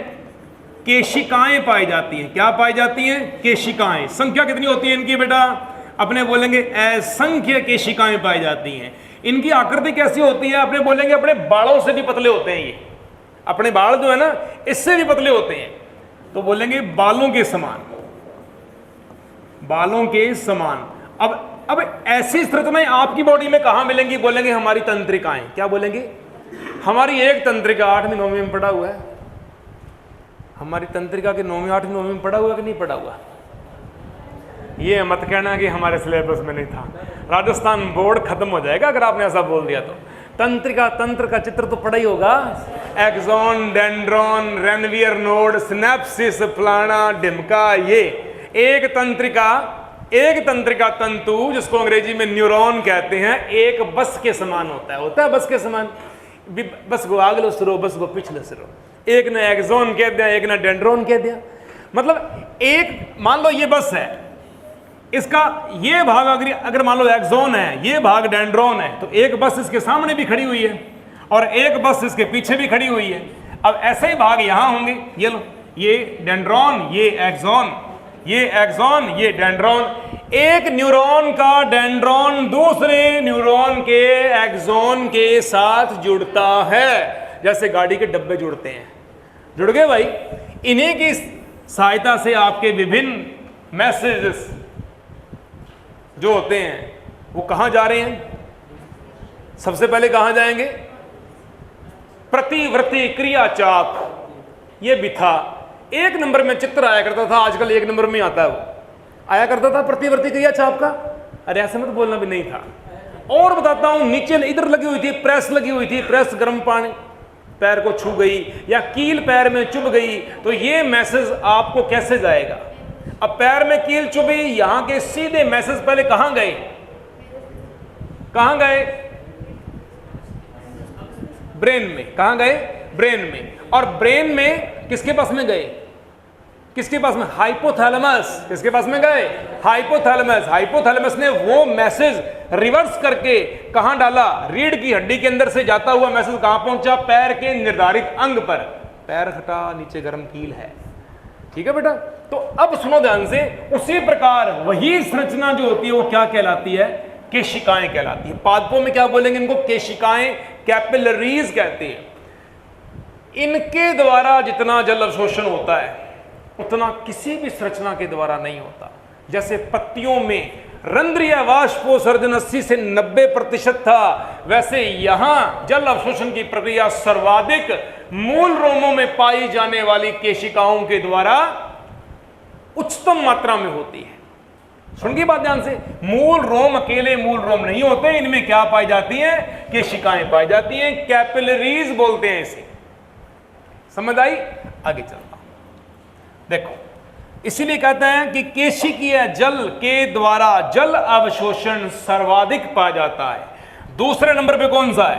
केशिकाएं पाई जाती हैं। क्या पाई जाती हैं? केशिकाएं। संख्या कितनी होती है इनकी बेटा? अपने बोलेंगे असंख्य केशिकाएं पाई जाती हैं। इनकी आकृति कैसी होती है? अपने बोलेंगे अपने बालों से भी पतले होते हैं। ये अपने बाल जो है ना इससे भी पतले होते हैं, तो बोलेंगे बालों के समान, बालों के समान। अब ऐसी संरचनाएं आपकी बॉडी में कहां मिलेंगी? बोलेंगे हमारी तंत्रिकाएं। क्या बोलेंगे? हमारी एक तंत्रिका 8वीं 9वीं में पढ़ा हुआ है। हमारी तंत्रिका के 9वीं 8वीं 9वीं में पढ़ा हुआ कि नहीं पढ़ा हुआ? ये मत कहना कि हमारे सिलेबस में नहीं था। राजस्थान बोर्ड खत्म हो जाएगा अगर आपने ऐसा बोल दिया तो। तंत्रिका, तंत्र का चित्र तो पढ़ा ही होगा। Axon, dendron, Ranvier node, synapsis, फलाना ढिमका। ये एक तंत्रिका तंतु जिसको अंग्रेजी में न्यूरॉन कहते हैं, एक बस के समान होता है बस के समान। बस गो आगलो सिरो बस गो पिछले सिरो, एक ने एक्सोन कह दिया एक ने डेंड्रोन कह दिया। मतलब एक मान लो ये बस है, इसका ये भाग अगर मान लो एक्सोन है, ये भाग डेंड्रोन है, तो एक बस इसके सामने भी खड़ी हुई है और एक बस इसके पीछे भी खड़ी हुई है। अब ऐसे ही भाग यहां होंगे, ये लो, ये डेंड्रोन, ये एक्सोन, ये एक्सोन, ये डेंड्रोन। एक न्यूरॉन का डेंड्रोन दूसरे न्यूरॉन के एक्सोन के साथ जुड़ता है, जैसे गाड़ी के डब्बे जुड़ते हैं। जुड़ गए भाई। इन्हीं की सहायता से आपके विभिन्न मैसेजेस जो होते हैं वो कहां जा रहे हैं? सबसे पहले कहां जाएंगे? प्रतिवर्ती क्रिया चाप। ये भी था, एक नंबर में चित्र आया करता था, आजकल एक नंबर में आता है, वो आया करता था प्रतिवर्ती क्रिया चाप का। अरे ऐसे मत बोलना भी नहीं था। और बताता हूं, नीचे इधर लगी हुई थी प्रेस, लगी हुई थी प्रेस, गर्म पानी पैर को छू गई या कील पैर में चुभ गई, तो ये मैसेज आपको कैसे जाएगा? अब पैर में कील चुभी, यहां के सीधे मैसेज पहले कहां गए? कहां गए? ब्रेन में। कहां गए? ब्रेन में। और ब्रेन में किसके पास में गए? किसके पास में? हाइपोथैलेमस। किसके पास में गए? हाइपोथैलेमस। हाइपोथैलेमस ने वो मैसेज रिवर्स करके कहां डाला? रीढ़ की हड्डी के अंदर से जाता हुआ मैसेज कहां पहुंचा? पैर के निर्धारित अंग पर। पैर हटा, नीचे गर्म कील है। ठीक है बेटा। तो अब सुनो ध्यान से, उसी प्रकार वही संरचना जो होती है वो क्या कहलाती है? केशिकाएं कहलाती है। पादपों में क्या बोलेंगे इनको? केशिकाएं, कैपिलरीज कहते हैं। इनके द्वारा जितना जल अवशोषण होता है उतना किसी भी संरचना के द्वारा नहीं होता। जैसे पत्तियों में रंध्रीय वाष्पोत्सर्जन 80 से 90% था, वैसे यहां जल अवशोषण की प्रक्रिया सर्वाधिक मूल रोमों में पाई जाने वाली केशिकाओं के द्वारा उच्चतम मात्रा में होती है। सुन की बात ध्यान से, मूल रोम अकेले मूल रोम नहीं होते, इनमें क्या पाई जाती हैं? केशिकाएं पाई जाती हैं, कैपिलरीज बोलते हैं इसे। समझ आई? आगे चलता हूं, देखो। इसीलिए कहते हैं कि केशिकीय जल के द्वारा जल अवशोषण सर्वाधिक पाया जाता है। दूसरे नंबर पे कौन सा है?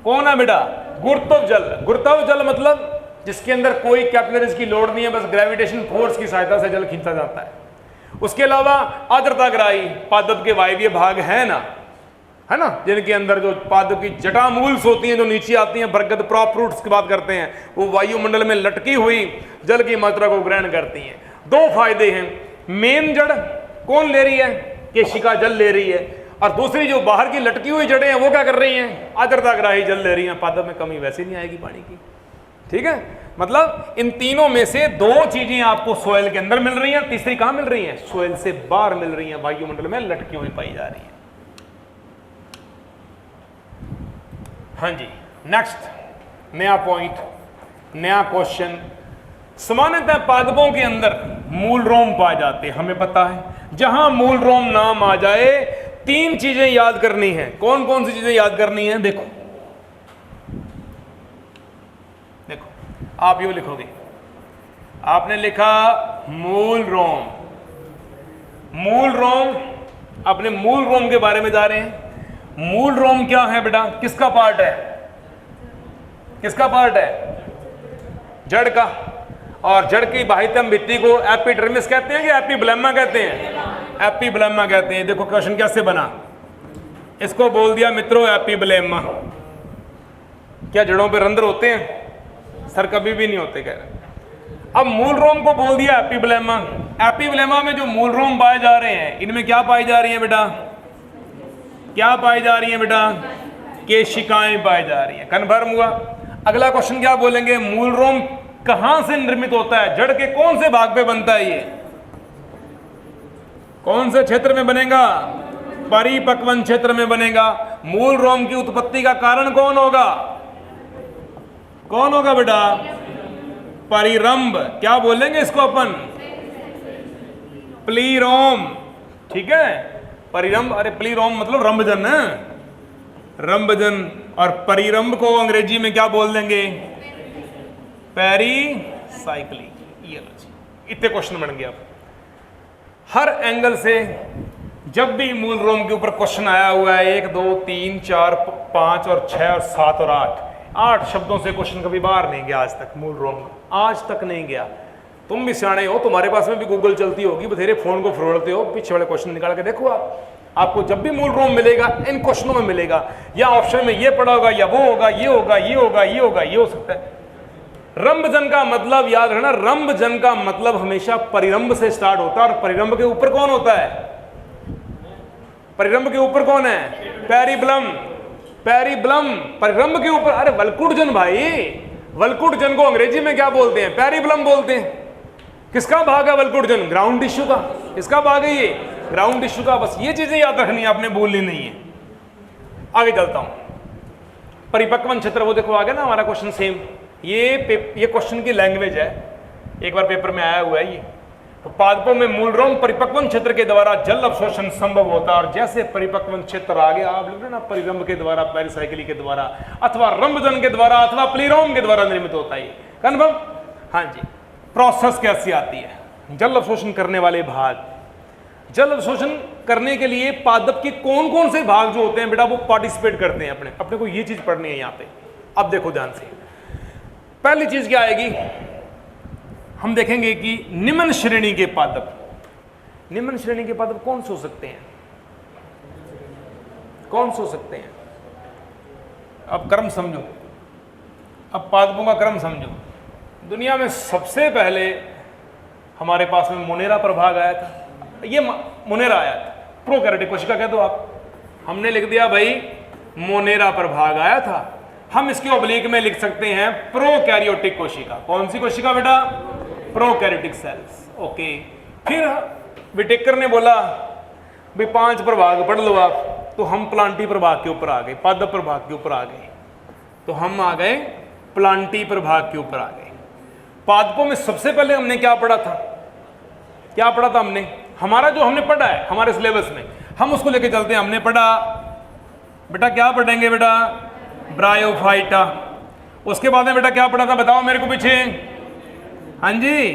कौन है बेटा? गुरुत्व जल। गुरुत्व जल मतलब जिसके अंदर कोई कैपिलरीज की लोड नहीं है, बस ग्रेविटेशन फोर्स की सहायता से जल खींचा जाता है। उसके अलावा आर्द्रताग्राही पादप के वायवीय भाग है ना, है ना, जिनके अंदर जो पादप की जटामूल्स होती हैं जो नीचे आती हैं, बरगद प्रॉप रूट्स की बात करते हैं, वो वायुमंडल में लटकी हुई जल की मात्रा को ग्रहण करती हैं। दो फायदे हैं, मेन जड़ कौन ले रही है? केशिका जल ले रही है, और दूसरी जो बाहर की लटकी हुई जड़ें हैं वो क्या कर रही हैं? आर्द्रताग्राही जल ले रही हैं। पादप में कमी वैसे नहीं आएगी पानी की। ठीक है, मतलब इन तीनों में से दो चीजें आपको सोयल के अंदर मिल रही हैं, तीसरी कहां मिल रही है? सोयल से बाहर मिल रही है, वायुमंडल में लटकी हुई पाई जा रही है। हाँ जी, नेक्स्ट नया पॉइंट, नया क्वेश्चन। सामान्यतः पादपों के अंदर मूल रोम पाए जाते हैं, हमें पता है। जहां मूल रोम नाम आ जाए, तीन चीजें याद करनी है। कौन कौन सी चीजें याद करनी है? देखो देखो, आप यूं लिखोगे, आपने लिखा मूल रोम। मूल रोम, अपने मूल रोम के बारे में जा रहे हैं। मूल रोम क्या है बेटा? किसका पार्ट है? किसका पार्ट है? जड़ का। और जड़ की बाह्यतम भित्ति को एपिडर्मिस कहते हैं कि एपिब्लेमा कहते हैं? एपिब्लेमा कहते हैं। देखो क्वेश्चन कैसे बना, इसको बोल दिया मित्रों एपिब्लेमा। क्या जड़ों पे रंध्र होते हैं? सर कभी भी नहीं होते, कह रहे। अब मूल रोम को बोल दिया एपिब्लेमा। एपिब्लेमा में जो मूल रोम पाए जा रहे हैं, इनमें क्या पाई जा रही है बेटा? क्या पाई जा रही है बेटा? केशिकाएं पाई जा रही है। कन्फर्म हुआ? अगला क्वेश्चन क्या बोलेंगे? मूल रोम कहां से निर्मित होता है? जड़ के कौन से भाग पे बनता है? ये कौन से क्षेत्र में बनेगा? परिपक्वन क्षेत्र में बनेगा। मूल रोम की उत्पत्ति का कारण कौन होगा? कौन होगा बेटा? परिरंभ। क्या बोलेंगे इसको अपन? प्लीरोम। ठीक है, परिरंभ। अरे प्लीरोम मतलब रंभजन है, रंभजन। और परिरंभ को अंग्रेजी में क्या बोल देंगे? पेरीसाइक्लिक। ये लो जी, इतने क्वेश्चन बन गया। हर एंगल से जब भी मूल रोम के ऊपर क्वेश्चन आया हुआ है 1 2 3 4 5 और 6 और 7 और 8 शब्दों से क्वेश्चन कभी बाहर नहीं गया आज तक, मूल रोम आज तक नहीं गया। तुम भी सियाने हो, तुम्हारे पास में भी गूगल चलती होगी, बथेरे फोन को फरोड़ते हो, पीछे वाले क्वेश्चन निकाल के देखो आपको जब भी मूल रोम मिलेगा इन क्वेश्चनों में मिलेगा, या ऑप्शन में ये पड़ा होगा, या वो होगा, ये होगा, ये होगा, ये होगा, ये हो सकता है। रंभजन का मतलब याद रखना, रंभजन का मतलब हमेशा परिरंभ से स्टार्ट होता है, और परिरंभ के ऊपर कौन होता है? परिरंभ के ऊपर कौन है? पेरिबलम। पेरिबलम परिरंभ के ऊपर। अरे वल्कुटजन भाई, वल्कुटजन को अंग्रेजी में क्या बोलते हैं? पेरिबलम बोलते हैं। किसका भाग है वल्कुटजन? ग्राउंड टिश्यू का। किसका भाग है ये? ग्राउंड टिश्यू का। बस ये चीजें याद रखनी है, आपने भूलनी नहीं है। आगे चलता हूं, परिपक्वन क्षेत्र, वो देखो आगे ना हमारा क्वेश्चन सेम, ये क्वेश्चन की लैंग्वेज है, एक बार पेपर में आया हुआ है ये। तो पादपों में मूलरोम परिपक्वन क्षेत्र के द्वारा जल अवशोषण संभव होता है, और जैसे परिपक्वन क्षेत्र आगे आप लिख रहे ना, परिरंभ के द्वारा, पेरिसाइकिली के द्वारा, अथवा रंभजन के द्वारा, अथवा प्लीरोम के द्वारा निर्मित होता है। कन्फर्म? हाँ जी। प्रोसेस कैसी आती है? जल अवशोषण करने वाले भाग, जल अवशोषण करने के लिए पादप के कौन कौन से भाग जो होते हैं बेटा वो पार्टिसिपेट करते हैं। अपने को ये चीज पढ़नी है यहाँ पे। अब देखो ध्यान से, पहली चीज क्या आएगी, हम देखेंगे कि निम्न श्रेणी के पादप, निम्न श्रेणी के पादप कौन से हो सकते हैं? कौन से हो सकते हैं? अब क्रम समझो, अब पादपों का क्रम समझो। दुनिया में सबसे पहले हमारे पास में मोनेरा प्रभाग आया था, ये मोनेरा आया था, प्रोकैरियोटिक कोशिका कह दो आप। हमने लिख दिया भाई मोनेरा प्रभाग आया था, हम इसके ऑब्लिक में लिख सकते हैं प्रोकैरियोटिक कोशिका। कौन सी कोशिका बेटा? Prokaryotic cells. ओके, फिर विटेकर ने बोला भाई 5 प्रभाग पढ़ लो आप, तो हम प्लांटी प्रभाग के ऊपर आ गए, पादप प्रभाग के ऊपर आ गए, तो हम आ गए प्लांटी प्रभाग के ऊपर आ गए। पादपों में सबसे पहले हमने क्या पढ़ा था? क्या पढ़ा था हमने? हमारा जो हमने पढ़ा है हमारे सिलेबस में, हम उसको लेके चलते हैं। हमने पढ़ा बेटा, क्या पढ़ेंगे बेटा? ब्रायोफाइटा। उसके बाद में बेटा क्या पढ़ा था बताओ मेरे को पीछे? हाँ जी,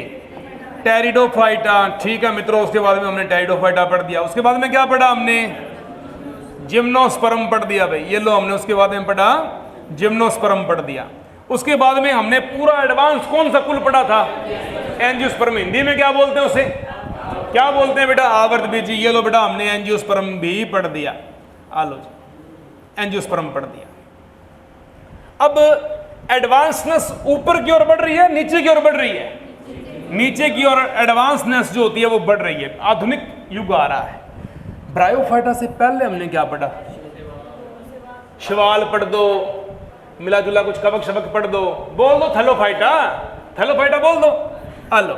टेरिडोफाइटा। ठीक है मित्रों, उसके बाद में हमने टेरिडोफाइटा पढ़ दिया। उसके बाद में क्या पढ़ा हमने? जिम्नोस्पर्म पढ़ दिया भाई, ये लो हमने उसके बाद में पढ़ा जिम्नोस्पर्म पढ़ दिया। उसके बाद में हमने पूरा एडवांस कौन सा कुल पढ़ा था? एंजियोस्पर्म। हिंदी में क्या बोलते हैं उसे? क्या बोलते हैं बेटा? आवर्त बीजी। ये लो बेटा हमने एंजियोस्पर्म भी पढ़ दिया। आ लो जी, एंजियोस्पर्म पढ़ दिया। अब एडवांसनेस ऊपर की ओर बढ़ रही है, नीचे की ओर बढ़ रही है? नीचे की ओर एडवांसनेस जो होती है वो बढ़ रही है, आधुनिक युग आ रहा है। ब्रायोफाइटा से पहले हमने क्या पढ़ा? शवाल पढ़ दो, मिला जुला कुछ कवक शवक पढ़ दो, बोल दो थैलोफाइटा, थैलोफाइटा बोल दो। हेलो,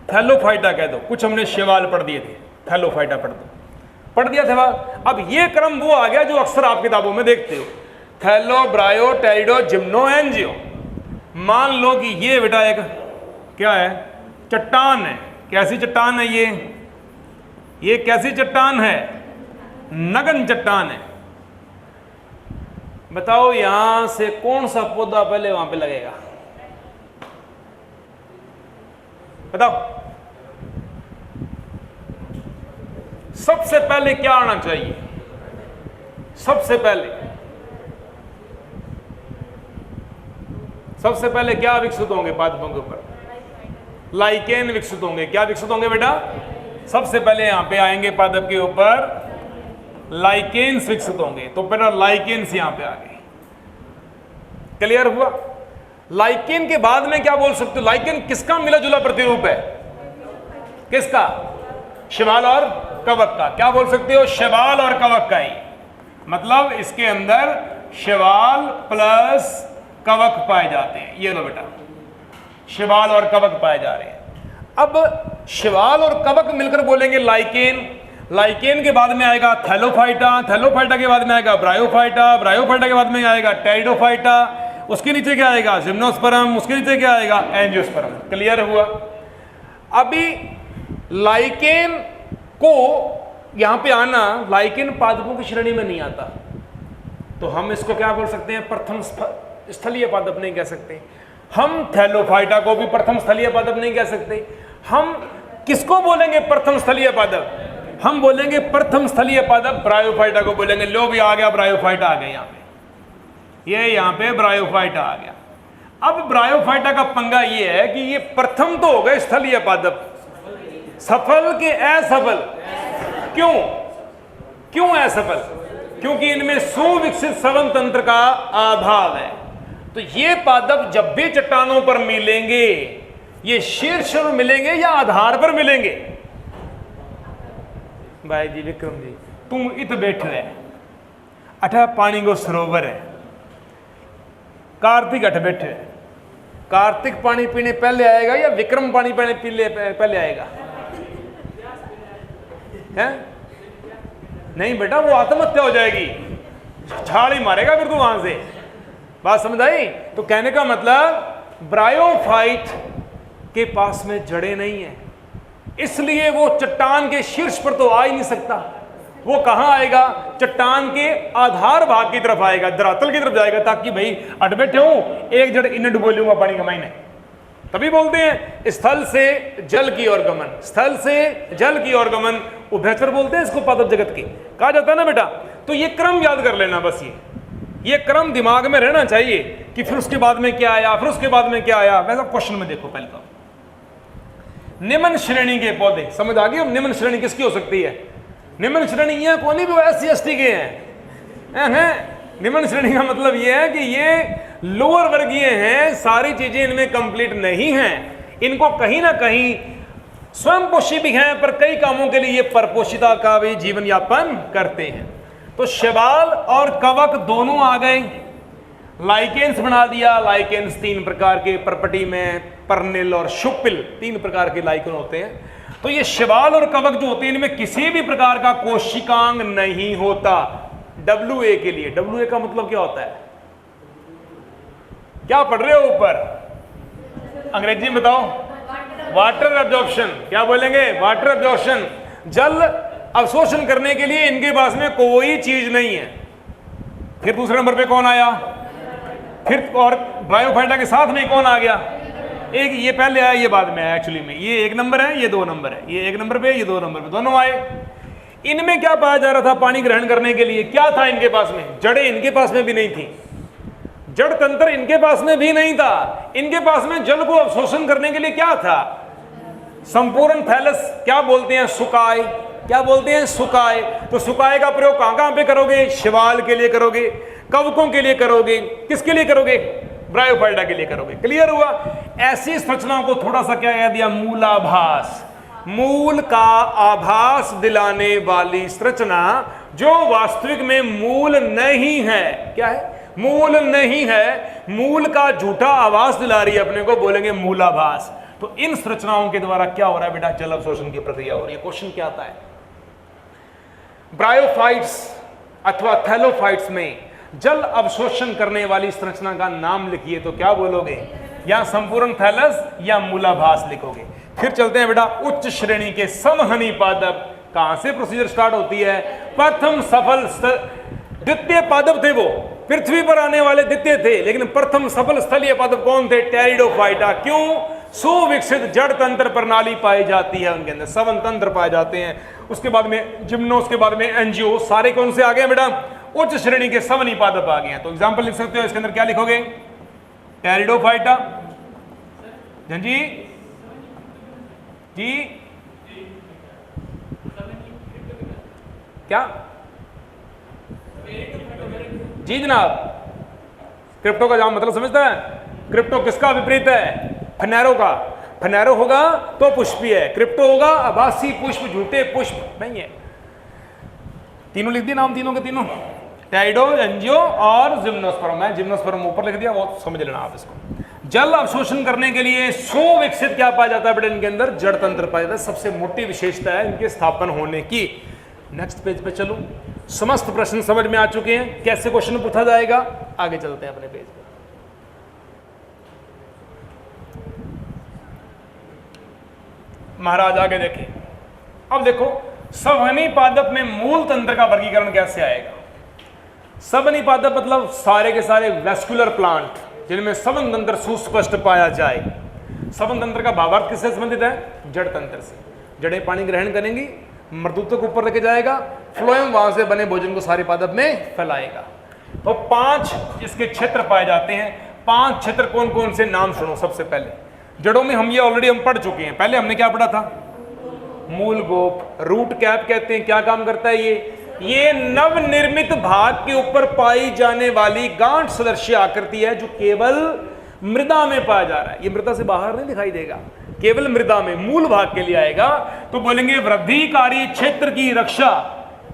थैलोफाइटा कह दो। कुछ हमने शैवाल पढ़ दिए थे, थैलोफाइटा पढ़ दो, पढ़ दिया था। अब ये क्रम वो आ गया जो अक्सर आप किताबों में देखते हो, थैलो, ब्रायो, टेरिडो, जिम्नो, एंजियो। मान लो कि ये बेटा एक क्या है? चट्टान है। कैसी चट्टान है ये कैसी चट्टान है? नगन चट्टान है। बताओ यहां से कौन सा पौधा पहले वहां पे लगेगा? बताओ सबसे पहले क्या आना चाहिए? सबसे पहले क्या विकसित होंगे पादपों के ऊपर? लाइकेन विकसित होंगे। क्या विकसित होंगे बेटा? सबसे पहले यहां पे आएंगे पादप के ऊपर लाइकेन्स विकसित होंगे। तो बेटा लाइकेन्स यहां पे आ गए। क्लियर हुआ? लाइकेन के बाद में क्या बोल सकते हो? लाइकेन किसका मिला जुला प्रतिरूप है? किसका? शैवाल और कवक का। क्या बोल सकते हो? शैवाल और कवक का ही, मतलब इसके अंदर शैवाल प्लस कवक पाए जाते हैं। ये लो बेटा, शैवाल और कवक पाए जा रहे हैं। अब शैवाल और कवक मिलकर बोलेंगे लाइकेन। लाइकेन के बाद में आएगा थैलोफाइटा, थैलोफाइटा के बाद में आएगा ब्रायोफाइटा, ब्रायोफाइटा के बाद में आएगा टेरिडोफाइटा, उसके नीचे क्या आएगा? जिम्नोस्पर्म, उसके नीचे क्या आएगा? एंजियोस्पर्म। क्लियर हुआ? अभी लाइकेन को यहां पे आना, लाइकेन पादपों की श्रेणी में नहीं आता, तो हम इसको क्या बोल सकते हैं? प्रथम स्थलीय पादप नहीं कह सकते। हम थैलोफाइटा को भी प्रथम स्थलीय पादप नहीं कह सकते। हम किसको बोलेंगे प्रथम स्थलीय पादप? हम बोलेंगे प्रथम स्थलीय पादप ब्रायोफाइटा को बोलेंगे। लो भी आ गया, ब्रायोफाइटा आ गया यहाँ पे, ये यहाँ पे ब्रायोफाइटा आ गया। अब ब्रायोफाइटा का पंगा ये है कि ये प्रथम तो हो गए स्थलीय पादप, सफल के असफल? क्यों? क्यों असफल? क्योंकि इनमें सुविकसित श्रवण तंत्र का अभाव है। तो ये पादप जब भी चट्टानों पर मिलेंगे, ये शीर्ष पर मिलेंगे या आधार पर मिलेंगे? भाई जी विक्रम जी, तुम इत बैठ रहे, अठा पानी को सरोवर है, कार्तिक अठ बैठे, कार्तिक पानी पीने पहले आएगा या विक्रम पानी पीने पहले आएगा? है? नहीं बेटा, वो आत्महत्या हो जाएगी, छाल ही मारेगा फिर तू वहां से। बात समझ आई? तो कहने का मतलब ब्रायोफाइट के पास में जड़ें नहीं है, इसलिए वो चट्टान के शीर्ष पर तो आ ही नहीं सकता। वो कहां आएगा? चट्टान के आधार भाग की तरफ आएगा, धरातल की तरफ जाएगा, ताकि भाई अट बैठे हूं, एक जड़ इन डुबोलूंगा पानी का मायने। तभी बोलते हैं स्थल से जल की ओर गमन, स्थल से जल की ओर गमन, उभयचर बोलते हैं इसको पादप जगत की, कहा जाता है ना बेटा। तो ये क्रम याद कर लेना, बस ये क्रम दिमाग में रहना चाहिए कि फिर उसके बाद में क्या आया, फिर उसके बाद में क्या आया। वैसा क्वेश्चन में देखो, पहले तो निम्न श्रेणी के पौधे, समझ आ गई? निम्न श्रेणी किसकी हो सकती है? निम्न श्रेणी ये कौन भी SC/ST के हैं। निम्न श्रेणी का मतलब ये है कि ये लोअर वर्गीय हैं, सारी चीजें इनमें कंप्लीट नहीं हैं, इनको कहीं ना कहीं स्वयं पोषी भी हैं, पर कई कामों के लिए ये परपोषिता का भी जीवन यापन करते हैं। तो शैवाल और कवक दोनों आ गए, लाइकेंस बना दिया। लाइकेंस 3 प्रकार के, परपटी में पर्निल और शुक्ल 3 प्रकार के लाइकेन होते हैं। तो ये शैवाल और कवक जो होते हैं, इनमें किसी भी प्रकार का कोशिकांग नहीं होता। WA के लिए, WA का मतलब क्या होता है? क्या पढ़ रहे हो ऊपर? अंग्रेजी में बताओ। Water absorption. क्या बोलेंगे? Water absorption. जल अवशोषण करने के लिए इनके पास में कोई चीज नहीं है। फिर दूसरे नंबर पे कौन आया? फिर और ब्रायोफाइटा के साथ में कौन आ गया? एक ये पहले आया, ये बाद में आया। एक्चुअली में ये 1 नंबर है, ये 2 नंबर है, ये 1 नंबर पे, ये 2 नंबर पे, दोनों आए। इनमें क्या पाया जा रहा था? पानी ग्रहण करने के लिए क्या था इनके पास में? जड़ें इनके पास में भी नहीं थी, जड़ तंत्र इनके पास में भी नहीं था। इनके पास में जल को अवशोषण करने के लिए क्या था? संपूर्ण थैलस। क्या बोलते हैं? सुकाय। क्या बोलते हैं? सुकाय। तो सुकाय का प्रयोग कहां कहां पे करोगे? शैवाल के लिए करोगे, कवकों के लिए करोगे, किसके लिए करोगे? ब्रायोफाइटा के लिए करोगे। क्लियर हुआ? ऐसी संरचनाओं को थोड़ा सा क्या कह दिया? मूलाभास। मूल का आभास दिलाने वाली संरचना जो वास्तविक में मूल नहीं है। क्या है? मूल नहीं है, मूल का झूठा आभास दिला रही है अपने को, बोलेंगे मूलाभास। तो इन संरचनाओं के द्वारा क्या हो रहा है बेटा? जल अवशोषण की प्रक्रिया हो रही है। क्वेश्चन क्या आता है? ब्रायोफाइट्स अथवा थैलोफाइट्स में जल अवशोषण करने वाली संरचना का नाम लिखिए, तो क्या बोलोगे? या संपूर्ण थैलस या मूलाभास लिखोगे। फिर चलते हैं बेटा उच्च श्रेणी के समहनी पादप। कहां से प्रोसीजर स्टार्ट होती है? प्रथम सफल द्वितीय पादप थे, वो पृथ्वी पर आने वाले द्वितीय थे, लेकिन प्रथम सफल स्थलीय पादप कौन थे? टेरिडोफाइटा। क्यों? सुविकसित जड़ तंत्र प्रणाली पाई जाती है उनके अंदर, सवन तंत्र पाए जाते हैं। उसके बाद में जिम्नो, उसके बाद में एंजियो, सारे कौन से आ गए बेटा? उच्च श्रेणी के सवनी पादप आ गए हैं। तो एग्जांपल लिख सकते हो, इसके अंदर क्या लिखोगे? टेरिडोफाइटा। जी जी क्या जी जनाब? क्रिप्टो का जहां मतलब समझता है? क्रिप्टो किसका विपरीत है? फनेरो का। फनेरो होगा तो पुष्पी है, क्रिप्टो होगा आभासी पुष्प, झूठे पुष्प नहीं है। तीनों लिख दिए नाम, तीनों के तीनों, टाइडो, एंजियो और जिम्नोस्पर्म। मैं जिम्नोस्पर्म ऊपर लिख दिया, वो समझ लेना आप इसको। जल अवशोषण करने के लिए सुविकसित क्या पाया जाता है बेटा? इनके अंदर जड़ तंत्र पाया जाता है। सबसे मोटी विशेषता है इनके स्थापन होने की। नेक्स्ट पेज पे चलो। समस्त प्रश्न समझ में आ चुके हैं, कैसे क्वेश्चन पूछा जाएगा? आगे चलते हैं अपने पेज पे। महाराज आगे देखें। अब देखो सवहनी पादप में मूल तंत्र का वर्गीकरण कैसे आएगा? सवहनी पादप मतलब सारे के सारे वेस्कुलर प्लांट जिनमें सवन तंत्र सुस्पष्ट पाया जाए। सवन तंत्र का भावार्थ किससे संबंधित है? जड़ तंत्र से। जड़ें पानी ग्रहण करेंगी मृदुत्व को ऊपर लेके जाएगा, फ्लोएम वहां से बने भोजन को सारे पादप में फैलाएगा। तो 5 इसके क्षेत्र पाए जाते हैं। 5 क्षेत्र कौन कौन से, नाम सुनो। सबसे पहले जड़ों में हम ये ऑलरेडी हम पढ़ चुके हैं। पहले हमने क्या पढ़ा था, मूल गोप, रूट कैप कहते हैं। क्या काम करता है ये नवनिर्मित भाग के ऊपर पाई जाने वाली गांठ सदृश आकृति है जो केवल मृदा में पाया जा रहा है। ये मृदा से बाहर नहीं दिखाई देगा, केवल मृदा में मूल भाग के लिए आएगा। तो बोलेंगे वृद्धिकारी क्षेत्र की रक्षा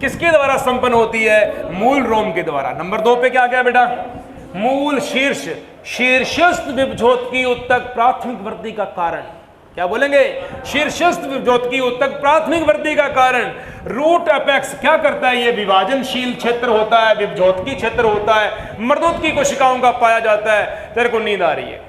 किसके द्वारा संपन्न होती है, मूल रोम के द्वारा। नंबर 2 पे क्या गया बेटा, मूल शीर्ष, शीर्षस्थ विभ्जोत की उत्तक प्राथमिक वृद्धि का कारण। क्या बोलेंगे, शीर्षस्थ विभ्जोत की उत्तक प्राथमिक वृद्धि का कारण। रूट अपेक्स क्या करता है, ये विभाजनशील क्षेत्र होता है, विभ्जोत की क्षेत्र होता है, मृदुत की कोशिकाओं का पाया जाता है। तेरे को नींद आ रही है,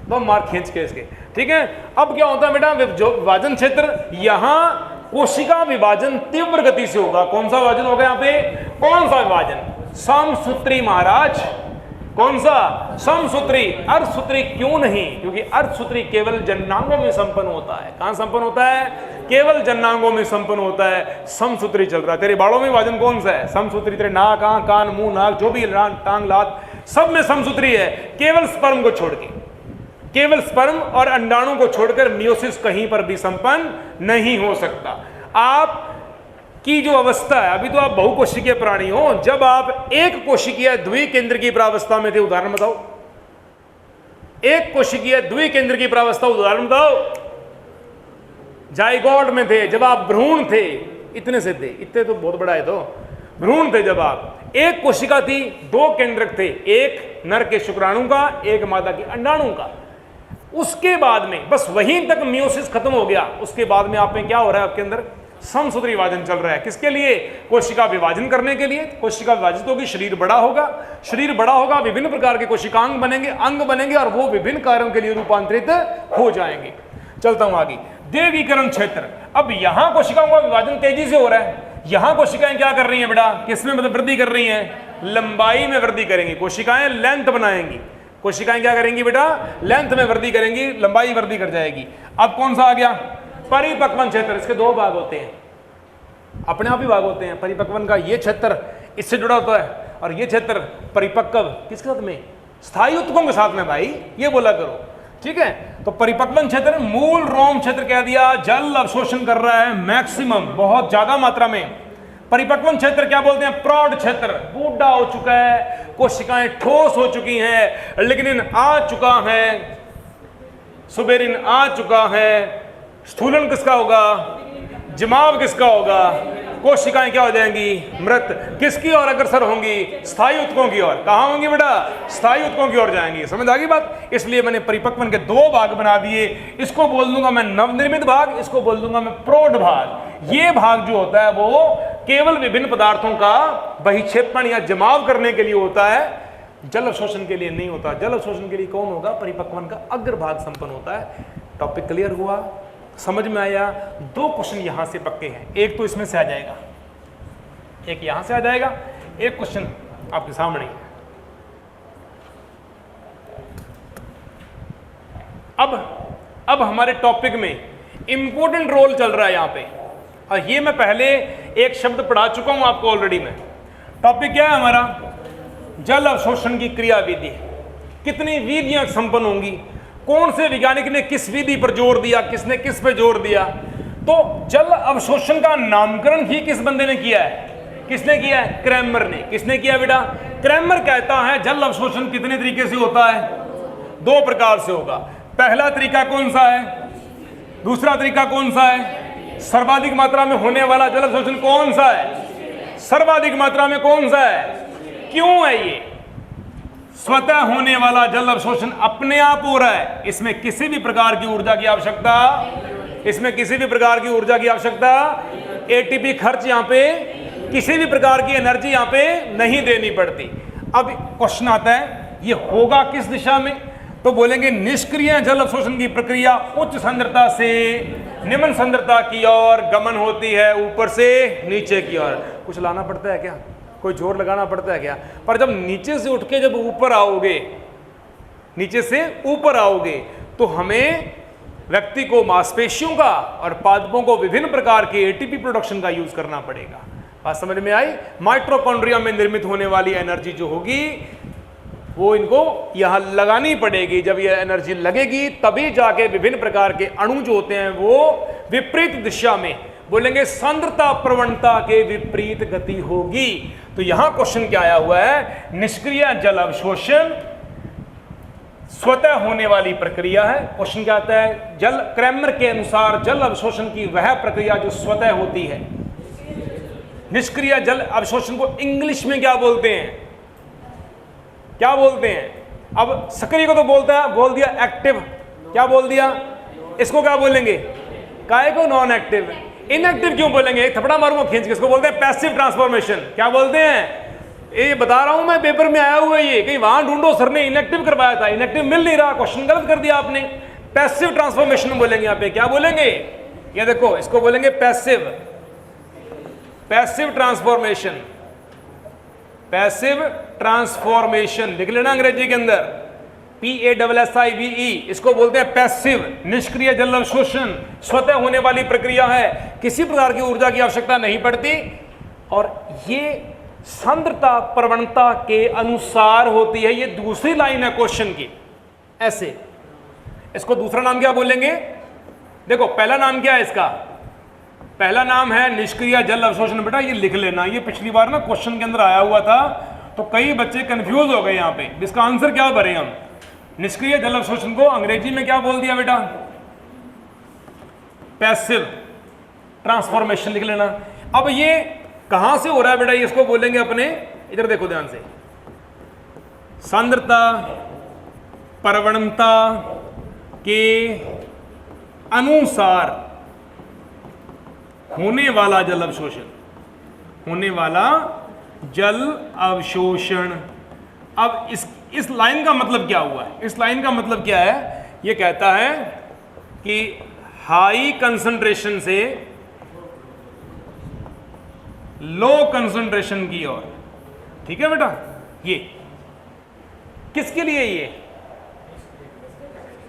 तो मार्क खींच के इसके, ठीक है। अब क्या होता है बेटा, विभाजन क्षेत्र, यहां कोशिका विभाजन तीव्र गति से होगा। कौन सा विभाजन होगा यहाँ पे, कौन सा विभाजन, समसूत्री महाराज, कौन सा, समसूत्री। अर्धसूत्री क्यों नहीं, क्योंकि अर्धसूत्री केवल जननांगों में संपन्न होता है। कहां संपन्न होता है, केवल जननांगों में संपन्न होता है। समसूत्री चल रहा है, तेरे बालों में विभाजन कौन सा है, समसूत्री। तेरे नाक, आंख, कान, मुंह, नाक, जो भी टांग, लात, सब में समसूत्री है। केवल स्पर्म को छोड़ के, केवल स्पर्म और अंडाणु को छोड़कर मियोसिस कहीं पर भी संपन्न नहीं हो सकता। आप की जो अवस्था है, अभी तो आप बहुकोशिकीय प्राणी हो, जब आप एक कोशिकीय द्विकेंद्र की प्रावस्था में थे, उदाहरण बताओ, एक कोशिकीय द्विकेंद्र की प्रावस्था, उदाहरण बताओ। जाइगोट में थे, जब आप भ्रूण थे, इतने से थे, इतने तो बहुत बड़ा है, तो भ्रूण थे जब आप, एक कोशिका थी, 2 केंद्रक थे, एक नर के शुक्राणु का, एक मादा के अंडाणु का। उसके बाद में बस वहीं तक मियोसिस खत्म हो गया। उसके बाद में आप में क्या हो रहा है, आपके अंदर समसूत्री विभाजन चल रहा है। किसके लिए, कोशिका विभाजन करने के लिए। कोशिका विभाजित होगी, शरीर बड़ा होगा, शरीर बड़ा होगा, विभिन्न प्रकार के कोशिकांग बनेंगे, अंग बनेंगे, और वो विभिन्न कार्यों के लिए रूपांतरित हो जाएंगे। चलता हूं आगे, देवीकरण क्षेत्र। अब यहां कोशिकाओं का विभाजन तेजी से हो रहा है। यहां कोशिकाएं क्या कर रही हैं बेटा, किसमें मतलब वृद्धि कर रही हैं, लंबाई में वृद्धि करेंगी। कोशिकाएं लेंथ बनाएंगी, कोशिकाएं क्या करेंगी बेटा, लेंथ में वृद्धि करेंगी, लंबाई वृद्धि कर जाएगी। अब कौन सा आ गया, परिपक्वन क्षेत्र। इसके 2 भाग होते हैं, अपने आप ही भाग होते हैं। परिपक्वन का ये क्षेत्र इससे जुड़ा होता है, और ये क्षेत्र परिपक्व किसके साथ में, स्थायी उत्तकों के साथ में, भाई ये बोला करो, ठीक है। तो परिपक्वन क्षेत्र, मूल रोम क्षेत्र कह दिया, जल अवशोषण कर रहा है मैक्सिमम, बहुत ज्यादा मात्रा में। परिपक्वन क्षेत्र क्या बोलते हैं, प्रौढ़ क्षेत्र, बूढ़ा हो चुका है, कोशिकाएं ठोस हो चुकी हैं, लिग्निन आ चुका है, सुबेरिन आ चुका है, स्थूलन किसका होगा, जमाव किसका होगा, कोशिकाएं क्या हो जाएंगी, मृत। किसकी ओर अग्रसर होंगी, स्थायी उत्तकों की ओर। कहां होंगी बेटा, स्थायी उत्तकों की ओर जाएंगी। समझ आ गई बात। इसलिए मैंने परिपक्वन के 2 भाग बना दिए। इसको बोल दूंगा मैं नवनिर्मित भाग, इसको बोल दूंगा मैं प्रौढ़ भाग। ये भाग जो होता है वो केवल विभिन्न पदार्थों का बहिक्षेपण या जमाव करने के लिए होता है, जल अवशोषण के लिए नहीं होता। जल अवशोषण के लिए कौन होगा, परिपक्वन का अग्रभाग संपन्न होता है। टॉपिक क्लियर हुआ, समझ में आया। 2 क्वेश्चन यहां से पक्के हैं, एक तो इसमें से आ जाएगा, एक यहां से आ जाएगा, एक क्वेश्चन आपके सामने है। अब हमारे टॉपिक में इंपॉर्टेंट रोल चल रहा है यहां पे, और ये मैं पहले एक शब्द पढ़ा चुका हूं आपको ऑलरेडी में। टॉपिक क्या है हमारा, जल अवशोषण की क्रिया विधि। कितनी विधियां संपन्न होंगी, कौन से वैज्ञानिक ने किस विधि पर जोर दिया, किसने किस पे जोर दिया। तो जल अवशोषण का नामकरण ही किस बंदे ने किया है, किसने किया है, क्रैमर ने। किसने किया बेटा, क्रैमर कहता है जल अवशोषण कितने तरीके से होता है, 2 प्रकार से होगा। पहला तरीका कौन सा है, दूसरा तरीका कौन सा है, सर्वाधिक मात्रा में होने वाला जल अवशोषण कौन सा है, सर्वाधिक मात्रा में कौन सा है, क्यों है ये, स्वतः होने वाला जल अवशोषण अपने आप हो रहा है, इसमें किसी भी प्रकार की ऊर्जा की आवश्यकता, इसमें किसी भी प्रकार की ऊर्जा की आवश्यकता, एटीपी खर्च यहां पे, किसी भी प्रकार की एनर्जी यहां पे नहीं देनी पड़ती। अब क्वेश्चन आता है ये होगा किस दिशा में, तो बोलेंगे निष्क्रिय जल अवशोषण की प्रक्रिया उच्च सांद्रता से निम्न सांद्रता की ओर गमन होती है, ऊपर से नीचे की ओर। कुछ लाना पड़ता है क्या, कोई जोर लगाना पड़ता है क्या, पर जब नीचे से उठ के जब ऊपर आओगे, नीचे से ऊपर आओगे, तो हमें व्यक्ति को मांसपेशियों का और पादपों को विभिन्न प्रकार के एटीपी प्रोडक्शन का यूज करना पड़ेगा। बात समझ में आई? माइटोकॉन्ड्रिया में निर्मित होने वाली एनर्जी जो होगी वो इनको यहां लगानी पड़ेगी। जब ये एनर्जी लगेगी तभी जाके विभिन्न प्रकार के अणु जो होते हैं वो विपरीत दिशा में, बोलेंगे सांद्रता प्रवणता के विपरीत गति होगी। तो यहां क्वेश्चन क्या आया हुआ है? निष्क्रिय जल अवशोषण स्वतः होने वाली प्रक्रिया है। क्वेश्चन क्या आता है? जल क्रैमर के अनुसार जल अवशोषण की वह प्रक्रिया जो स्वतः होती है। निष्क्रिय जल अवशोषण को इंग्लिश में क्या बोलते हैं? क्या बोलते हैं? अब सक्रिय को तो बोल दिया एक्टिव, क्या बोल दिया? इसको क्या बोलेंगे? काय को नॉन एक्टिव। इनएक्टिव क्यों बोलेंगे? एक थपड़ा मारूंगा खींच के। इसको बोलते हैं पैसिव ट्रांसफॉर्मेशन। क्या बोलते हैं? ये बता रहा हूं मैं, पेपर में आया हुआ है ये, कहीं वहां ढूंढो, सर ने इनएक्टिव करवाया था, इनएक्टिव मिल नहीं रहा, क्वेश्चन गलत कर दिया आपने। पैसिव ट्रांसफॉर्मेशन बोलेंगे यहाँ पे। क्या बोलेंगे? ये देखो, इसको बोलेंगे पैसिव ट्रांसफॉर्मेशन। पैसिव ट्रांसफॉर्मेशन लिख लेना अंग्रेजी के अंदर, PASSIVE। इसको बोलते हैं पैसिव, निष्क्रिय जल अवशोषण, स्वतः होने वाली प्रक्रिया है, किसी प्रकार की ऊर्जा की आवश्यकता नहीं पड़ती और ये सांद्रता प्रवणता के अनुसार होती है। ये दूसरी लाइन है क्वेश्चन की। ऐसे इसको दूसरा नाम क्या बोलेंगे? देखो, पहला नाम क्या है इसका? पहला नाम है निष्क्रिय जल अवशोषण। बेटा ये लिख लेना, ये पिछली बार ना क्वेश्चन के अंदर आया हुआ था तो कई बच्चे कंफ्यूज हो गए यहाँ पे। इसका आंसर क्या भरे हम? निष्क्रिय जल अवशोषण को अंग्रेजी में क्या बोल दिया बेटा? पैसिव ट्रांसफॉर्मेशन लिख लेना। अब ये कहां से हो रहा है बेटा? इसको बोलेंगे अपने, इधर देखो ध्यान से, सांद्रता प्रवणता के अनुसार होने वाला जल अवशोषण, होने वाला जल अवशोषण। अब इस लाइन का मतलब क्या हुआ है? इस लाइन का मतलब क्या है? ये कहता है कि हाई कंसंट्रेशन से लो कंसंट्रेशन की ओर। ठीक है बेटा? ये किसके लिए?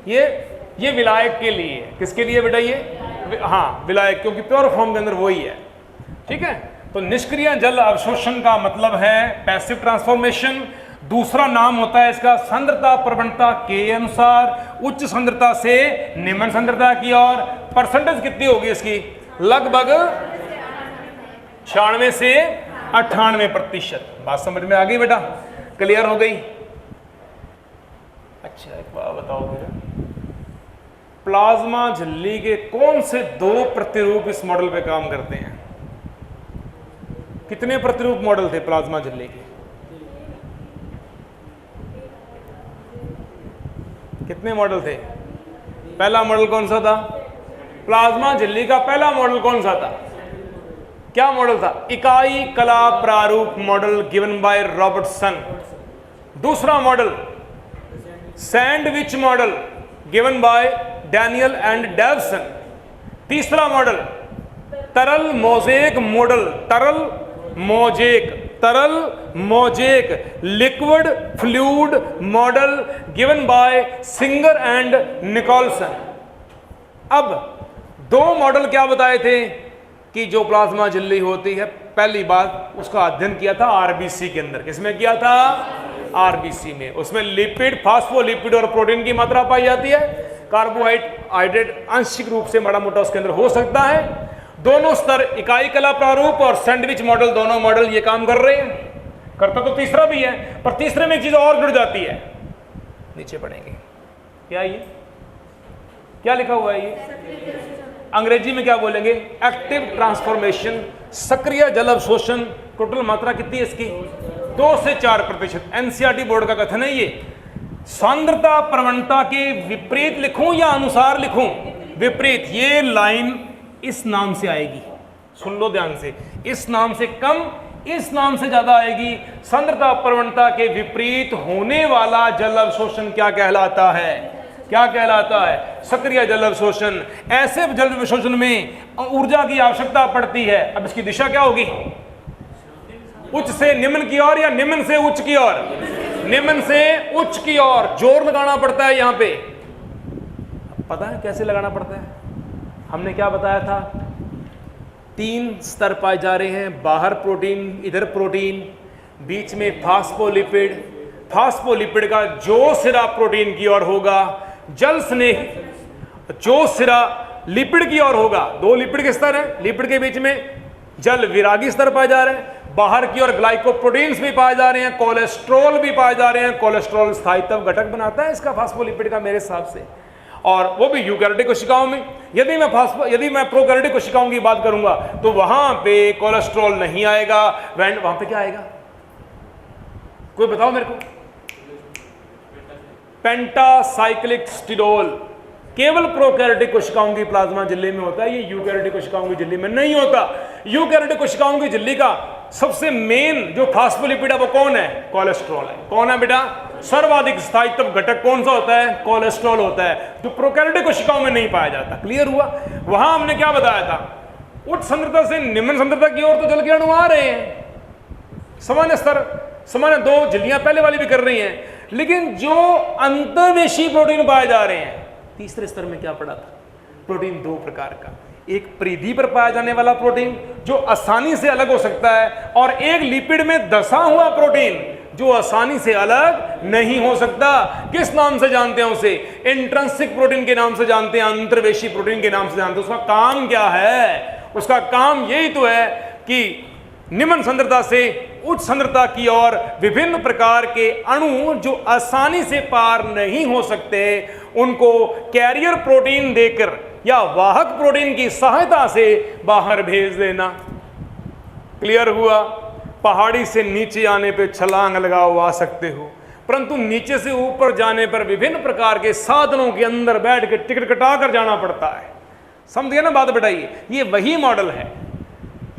ये विलायक के लिए। किसके लिए बेटा? ये हाँ विलायक, क्योंकि प्योर फॉर्म के अंदर वही है। ठीक है? तो निष्क्रिय जल अवशोषण का मतलब है पैसिव ट्रांसफॉर्मेशन। दूसरा नाम होता है इसका सांद्रता प्रवणता के अनुसार, उच्च सांद्रता से निम्न सांद्रता की ओर। परसेंटेज कितनी होगी इसकी? लगभग 96 से 98%। बात समझ में आ गई बेटा? क्लियर हो गई? अच्छा एक बात बताओ बेटा, प्लाज्मा झिल्ली के कौन से दो प्रतिरूप इस मॉडल पे काम करते हैं? कितने प्रतिरूप मॉडल थे प्लाज्मा झिल्ली के? कितने मॉडल थे? पहला मॉडल कौन सा था? प्लाज्मा झिल्ली का पहला मॉडल कौन सा था? क्या मॉडल था? इकाई कला प्रारूप मॉडल गिवन बाय रॉबर्टसन। दूसरा model sandwich model given by Daniel and Davson. तीसरा मॉडल तरल मोजेक मॉडल, तरल mosaic liquid fluid model given by Singer and Nicolson. अब दो मॉडल क्या बताए थे कि जो प्लाज्मा झिल्ली होती है, पहली बात उसका अध्ययन किया था आरबीसी के अंदर। किसमें किया था? आरबीसी में। उसमें लिपिड, फास्फोलिपिड और प्रोटीन की मात्रा पाई जाती है। कार्बोहाइड्रेट आंशिक रूप से माड़ा मोटा उसके अंदर हो सकता है। दोनों स्तर, इकाई कला प्रारूप और सैंडविच मॉडल, दोनों मॉडल ये काम कर रहे हैं। करता तो तीसरा भी है, पर तीसरे में एक चीज और जुड़ जाती है। नीचे पढ़ेंगे क्या? ये क्या लिखा हुआ है? ये अंग्रेजी में क्या बोलेंगे? एक्टिव ट्रांसफॉर्मेशन, सक्रिय जल अवशोषण। टोटल मात्रा कितनी है इसकी? 2 से 4%। एनसीईआरटी बोर्ड का कथन है ये। सांद्रता प्रवणता के विपरीत लिखूं या अनुसार लिखूं? विपरीत। ये लाइन इस नाम से आएगी, सुन लो ध्यान से। इस नाम से कम, इस नाम से ज्यादा आएगी। सांद्रता प्रवणता के विपरीत होने वाला जल अवशोषण क्या कहलाता है? क्या कहलाता है? सक्रिय जल अवशोषण। ऐसे जल अवशोषण में ऊर्जा की आवश्यकता पड़ती है। अब इसकी दिशा क्या होगी? उच्च से निम्न की ओर या निम्न से उच्च की ओर? निम्न से उच्च की ओर। जोर लगाना पड़ता है यहां पे। पता है कैसे लगाना पड़ता है? हमने क्या बताया था? 3 स्तर पाए जा रहे हैं, बाहर प्रोटीन, इधर प्रोटीन, बीच में फास्फोलिपिड। फास्फोलिपिड का जो सिरा प्रोटीन की ओर होगा, जल स्नेह जो सिरा लिपिड की ओर होगा। 2 लिपिड के स्तर हैं, लिपिड के बीच में जल विरागी स्तर पाए जा रहे हैं, बाहर की ओर ग्लाइकोप्रोटीन्स भी पाए जा रहे हैं, कोलेस्ट्रॉल भी पाए जा रहे हैं। कोलेस्ट्रॉल स्थायित्व घटक बनाता है इसका फास्फोलिपिड का मेरे हिसाब से, और वो भी यूकैरियोटिक कोशिकाओं में। यदि मैं प्रोकैरियोटिक कोशिकाओं की बात करूंगा तो वहां पे कोलेस्ट्रॉल नहीं आएगा। वहां पे क्या आएगा? कोई बताओ मेरे को। पेंटासाइक्लिक स्टिरोल केवल प्रोकैरियोटिक कोशिकाओं की प्लाज्मा झिल्ली में होता है, ये यूकैरियोटिक कोशिकाओं की झिल्ली में नहीं होता। यूकैरियोटिक कोशिकाओं की झिल्ली का सबसे मेन जो फास्फोलिपिड है वो कौन है? कोलेस्ट्रॉल है। कौन है बेटा? सर्वाधिक स्थायित्व घटक कौन सा होता है? कोलेस्ट्रॉल होता है, जो प्रोकैरियोटिक कोशिकाओं में नहीं पाया जाता। क्लियर हुआ? वहां हमने क्या बताया था? उच्च सांद्रता से निम्न सांद्रता की ओर तो जल के अणु आ रहे हैं, सामान्य स्तर, सामान्य 2 झिल्लियां पहले वाली भी कर रही हैं, लेकिन जो अंतर्वेशी प्रोटीन पाए जा रहे हैं, तीसरे स्तर में क्या पड़ा था? प्रोटीन 2 प्रकार का, एक परिधि पर पाया जाने वाला प्रोटीन जो आसानी से अलग हो सकता है, और एक लिपिड में धंसा हुआ प्रोटीन जो आसानी से अलग नहीं हो सकता। किस नाम से जानते हैं उसे? इंट्रिंसिक प्रोटीन के नाम से जानते हैं, अंतर्वेशी प्रोटीन के नाम से जानते हैं। उसका काम क्या है? उसका काम यही तो है कि निम्न सांद्रता से उच्च सांद्रता की ओर विभिन्न प्रकार के अणु जो आसानी से पार नहीं हो सकते, उनको कैरियर प्रोटीन देकर या वाहक प्रोटीन की सहायता से बाहर भेज देना। क्लियर हुआ? पहाड़ी से नीचे आने पे छलांग लगाओ, आ सकते हो, परंतु नीचे से ऊपर जाने पर विभिन्न प्रकार के साधनों के अंदर बैठ के टिकट कटा कर जाना पड़ता है। समझ गए ना बात बेटाइए? ये वही मॉडल है,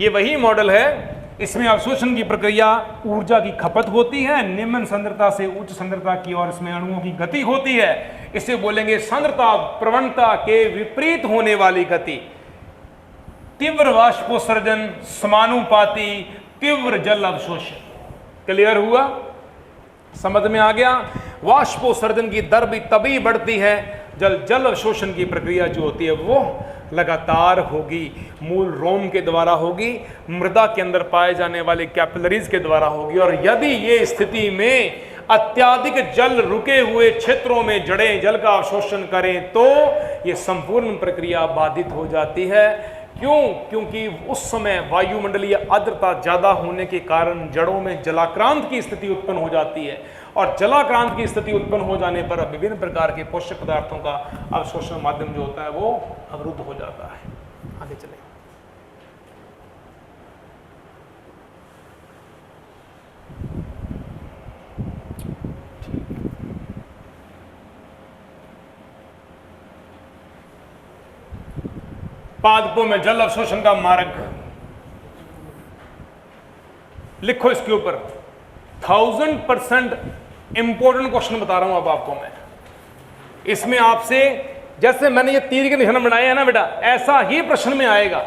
ये वही मॉडल है। इसमें अवशोषण की प्रक्रिया, ऊर्जा की खपत होती है, निम्न सांद्रता से उच्च सांद्रता की ओर इसमें अणुओं की गति होती है। इसे बोलेंगे सांद्रता प्रवणता के विपरीत होने वाली गति। तीव्र वाष्पोत्सर्जन समानुपाती तीव्र जल अवशोषण। क्लियर हुआ? समझ में आ गया? वाष्पोत्सर्जन की दर भी तभी बढ़ती है जल अवशोषण की प्रक्रिया जो होती है वो लगातार होगी, मूल रोम के द्वारा होगी, मृदा के अंदर पाए जाने वाले कैपिलरीज के द्वारा होगी। और यदि ये स्थिति में अत्याधिक जल रुके हुए क्षेत्रों में जड़ें जल का अवशोषण करें तो ये संपूर्ण प्रक्रिया बाधित हो जाती है। क्यों? क्योंकि उस समय वायुमंडलीय आर्द्रता ज्यादा होने के कारण जड़ों में जलाक्रांत की स्थिति उत्पन्न हो जाती है, और जलाक्रांत की स्थिति उत्पन्न हो जाने पर विभिन्न प्रकार के पोषक पदार्थों का अवशोषण माध्यम जो होता है वो अवरुद्ध हो जाता है। आगे चले। पादपों में जल अवशोषण का मार्ग लिखो इसके ऊपर। 1000% इंपॉर्टेंट क्वेश्चन बता रहा हूं अब आपको मैं। इसमें आपसे जैसे मैंने ये तीर के निशान बनाए हैं ना बेटा, ऐसा ही प्रश्न में आएगा,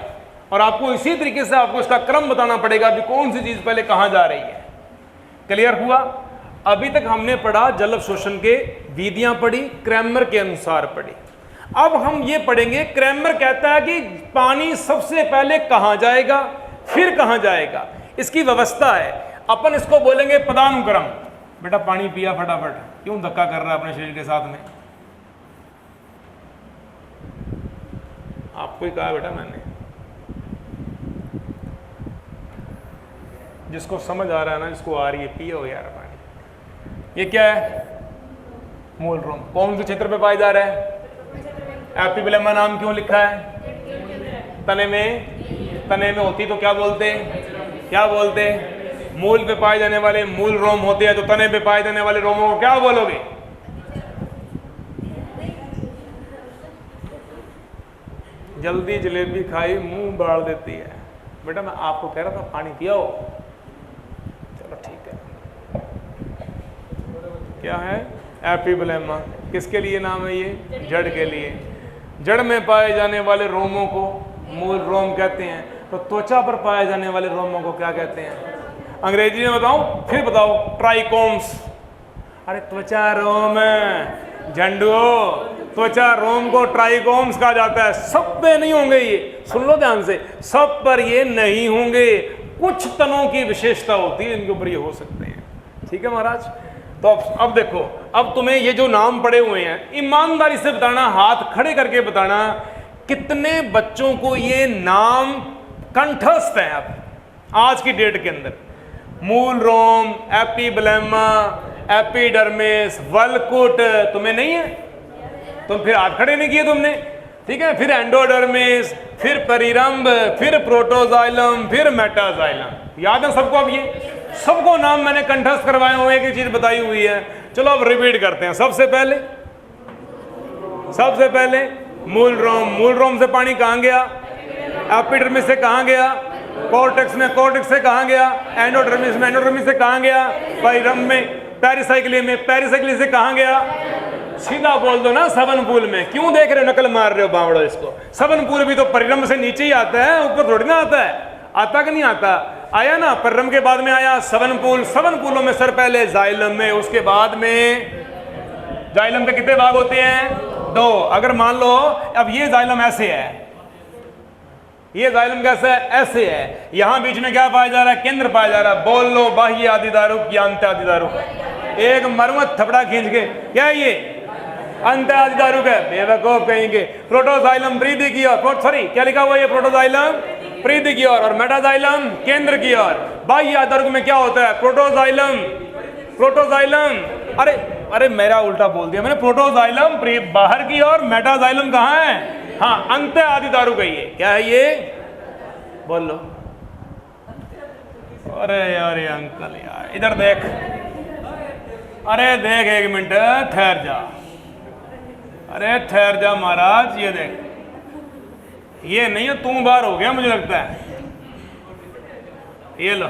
और आपको इसी तरीके से आपको इसका क्रम बताना पड़ेगा कि कौन सी चीज पहले कहां जा रही है। क्लियर हुआ? अभी तक हमने पढ़ा जल अवशोषण के विधियां पढ़ी, क्रैमर के अनुसार पढ़ी। अब हम ये पढ़ेंगे, क्रैमर कहता है कि पानी सबसे पहले कहां जाएगा फिर कहां जाएगा, इसकी व्यवस्था है। अपन इसको बोलेंगे पदानुक्रम। बेटा पानी पिया फटाफट, क्यों धक्का कर रहा है अपने शरीर के साथ में? आपको ही कहा बेटा मैंने। जिसको समझ आ रहा है ना, जिसको आ रही है, पियो यार पानी। ये क्या है? मूल रोम। कौन से क्षेत्र पे पाया जा रहा है? एपिब्लेमा नाम क्यों लिखा है? तने में होती तो क्या बोलते? क्या बोलते? मूल पे पाए जाने वाले मूल रोम होते हैं, तो तने पे पाए जाने वाले रोमों को क्या बोलोगे? जल्दी जलेबी खाई मुंह बाढ़ देती है। बेटा मैं आपको कह रहा था पानी पियो। चलो ठीक है। क्या है? एपिब्लेमा। किसके लिए नाम है ये? जड़ के लिए। जड़ में पाए जाने वाले रोमों को मूल रोम कहते हैं। तो त्वचा पर पाए जाने वाले रोमों को क्या कहते हैं? अंग्रेजी में बताऊं? फिर बताओ। ट्राइकोम्स। अरे त्वचा रोम झंडुओ त्वचा रोम को ट्राइकोम्स कहा जाता है। सब पे नहीं होंगे ये, सुन लो ध्यान से, सब पर ये नहीं होंगे, कुछ तनों की विशेषता होती है इनके ऊपर ये हो सकते हैं। ठीक है महाराज। तो अब देखो, अब तुम्हें ये जो नाम पड़े हुए हैं ईमानदारी से बताना, हाथ खड़े करके बताना, कितने बच्चों को ये नाम कंठस्थ है अब आज की डेट के अंदर? मूल रोम, एपिब्लेमा, एपिडर्मिस, वल्कुट, तुम्हें नहीं है? तुम फिर हाथ खड़े नहीं किए तुमने, ठीक है। फिर एंडोडर्मिस, फिर पेरिरम्ब, फिर प्रोटोजाइलम, फिर मेटाजाइलम, याद है सबको? अब ये सबको नाम मैंने कंठस्थ करवाए हुए, एक चीज बताई हुई है। चलो अब रिपीट करते हैं। सबसे पहले मूल रोम, मूल रोम से पानी कहां गया? एपिडर्मिस से कहां गया? कॉर्टेक्स में, कॉर्टेक्स से कहां गया? एंडोडर्मिस में, एंडोडर्मिस से कहां गया? पेरिरम्ब में, पेरिसाइक्ली में, पेरिसाइक्ली से कहां गया? सीधा बोल दो ना, सबन पूल में। क्यों देख रहे हो, नकल मार रहे हो बावड़ो इसको? सबन पूल भी तो पेरिरम्ब से नीचे ही आता है, ऊपर थोड़ी ना आता है। आता कि नहीं आता? आया ना, पेरिरम्ब के बाद में आया सबन पूल। सबन पूलों में सर पहले जाइलम में, उसके बाद में जाइलम के कितने भाग होते हैं? 2। अगर मान लो अब ये जाइलम ऐसे है, ये जाइलम कैसा है? ऐसे है। यहां बीच में क्या पाया जा रहा है? केंद्र पाया जा रहा है। बोल लो, बाह्य आदिदारुक या अंत आदिदारुक? एक मरमत थपड़ा खींच के, क्या है ये? अंत आदिदारुक है। बेवकूफ कहेंगे। प्रोटोजाइलम वृद्धि की ओर, सॉरी क्या लिखा हुआ है? प्रोटोजाइलम वृद्धि की ओर और मेटाजाइलम केंद्र की ओर। बाह्य आदिदारुक में क्या होता है? प्रोटोजाइलम, अरे अरे मेरा उल्टा बोल दिया मैंने। प्रोटोजाइलम बाहर की ओर, मेटाजाइलम कहाँ है? हाँ, अंत आदिदारुक है ये। क्या है ये? बोल लो। अरे यार ये अंकल यार, इधर देख। अरे देख, एक मिनट ठहर जा। अरे ठहर जा महाराज, ये देख, ये नहीं है, तू बाहर हो गया मुझे लगता है। ये लो,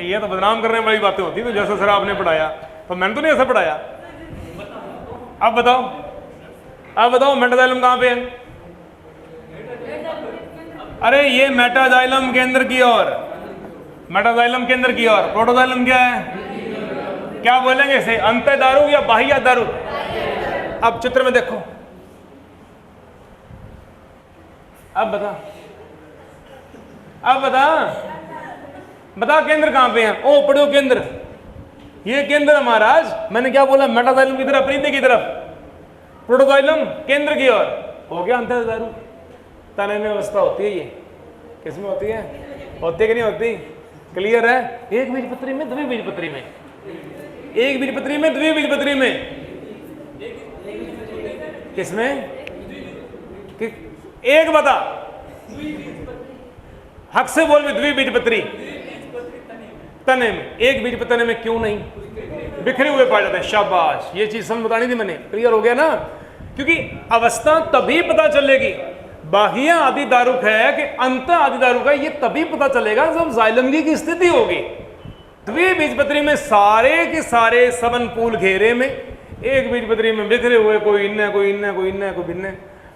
ये तो बदनाम करने वाली बातें होती है। तो जैसा सर आपने पढ़ाया, तो मैंने तो नहीं ऐसा पढ़ाया। अब बताओ मेटाजाइलम कहां पे है? अरे ये मेटाजाइलम केंद्र की ओर, मेटाजाइलम केंद्र की ओर। प्रोटोजाइलम क्या है? क्या बोलेंगे इसे? अंतःदारुक या बाह्य दारुक? अब चित्र में देखो, अब बता केंद्र कहां पे है? ओ पढ़ो केंद्र, ये केंद्र है महाराज। मैंने क्या बोला? मेटाजाइलम की तरफ, वृद्धि की तरफ, प्रोटोजाइलम केंद्र की ओर। हो गया अंतःदारुक। तने में अवस्था होती है ये, किसमें होती है? होती कि नहीं होती? क्लियर है? एक बीजपत्री में, द्विबीजपत्री में, एक बीजपत्री में, द्विबीजपत्री में, किसमें? एक बता, हक से बोल में। द्विबीजपत्री तने में, एक बीजपत्री में क्यों नहीं? बिखरे हुए पाए जाते हैं। शाबाश, ये चीज समझ बतानी थी मैंने। क्लियर हो गया ना? क्योंकि अवस्था तभी पता चलेगी, बाह्य आदिदारुक है कि अंत आदिदारुक है, ये तभी पता चलेगा जब जाइलम की स्थिति होगी। द्विबीजपत्री में सारे के सारे सबन पूल घेरे में, एक बीजपत्री में बिखरे हुए, कोई इन्ने, कोई इन्ने, कोई इन्ने, कोई भिन्ने,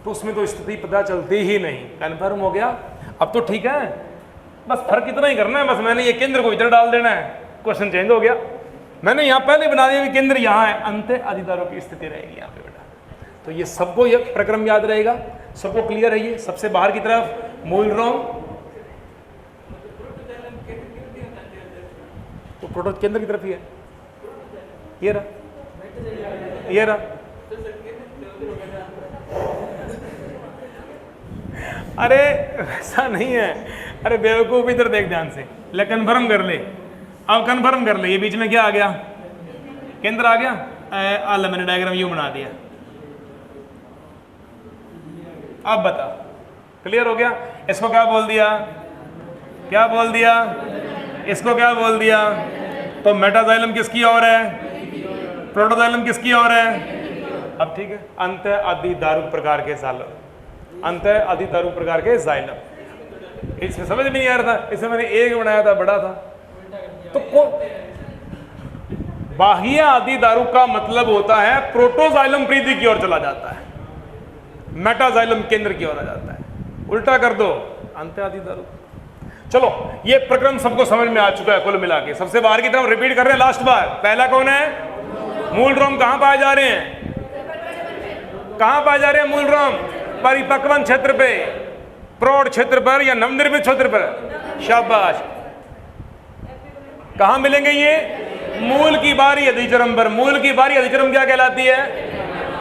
तो उसमें तो स्थिति पता चलती ही नहीं। कन्फर्म हो गया? अब तो ठीक है, बस फर्क इतना ही करना है। बस मैंने ये केंद्र को इधर डाल देना है, क्वेश्चन चेंज हो गया। मैंने यहाँ पहले बना दिया कि केंद्र यहाँ है, अंत आदिदारुक की स्थिति रहेगी यहाँ पे बेटा। तो ये सबको ये प्रक्रम याद रहेगा, सबको क्लियर है ये। सबसे बाहर की तरफ मूल रोम, तो प्रोटो केंद्र की तरफ ही है। ये रहा, ये रहा। अरे ऐसा नहीं है, अरे बेवकूफ, इधर देख ध्यान से। ले कन्फर्म कर ले, अब कन्फर्म कर ले। ये बीच में क्या आ गया? केंद्र आ गया। आला मैंने डायग्राम यूं बना दिया। अब बता, क्लियर हो गया? इसको क्या बोल दिया? क्या बोल दिया? इसको क्या बोल दिया? तो मेटाजाइलम किसकी ओर है? प्रोटोजाइलम किसकी ओर है? अब ठीक है। अंत आदिदारुक प्रकार के जाइलम, अंत आदिदारुक प्रकार के जाइलम। इसमें समझ नहीं आ रहा था, इसमें मैंने एक बनाया था, बड़ा था। तो बाह्य आदिदारुक का मतलब होता है प्रोटोजाइलम वृद्धि की ओर चला जाता है, मेटाजाइलम केंद्र की ओर आ जाता है। उल्टा कर दो, अंत आदिदारुक। चलो ये प्रक्रम सबको समझ में आ चुका है कुल मिला के। सबसे बाहर की तरफ रिपीट कर रहे हैं लास्ट बार। पहला कौन है? मूल रोम। कहां पाए जा रहे हैं? कहां पाए जा रहे हैं मूल रोम? परिपक्वन क्षेत्र पे, प्रौढ़ क्षेत्र पर या नवनिर्मित क्षेत्र पर? शाबाश। कहां मिलेंगे ये? मूल की बारी अधिचरम पर। मूल की बारी अधिचरम क्या कहलाती है?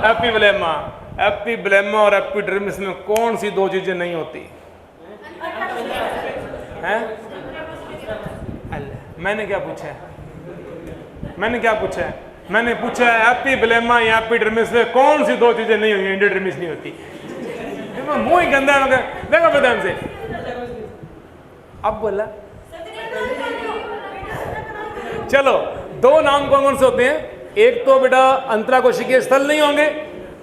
एपिब्लेमा। एपिब्लेमा और एपिडर्मिस में कौन सी दो चीजें नहीं होती हैं? मैंने क्या पूछा है? मैंने क्या पूछा है? मैंने पूछा है एपिब्लेमा या एपिडर्मिस में कौन सी दो चीजें नहीं होती? एंडोडर्मिस नहीं होती। मुंह ही गंदा है। देखो बदाम से अब बोला। चलो दो नाम कौन कौन से होते हैं? एक तो बेटा अंतरा कोशिकीय स्थल नहीं होंगे,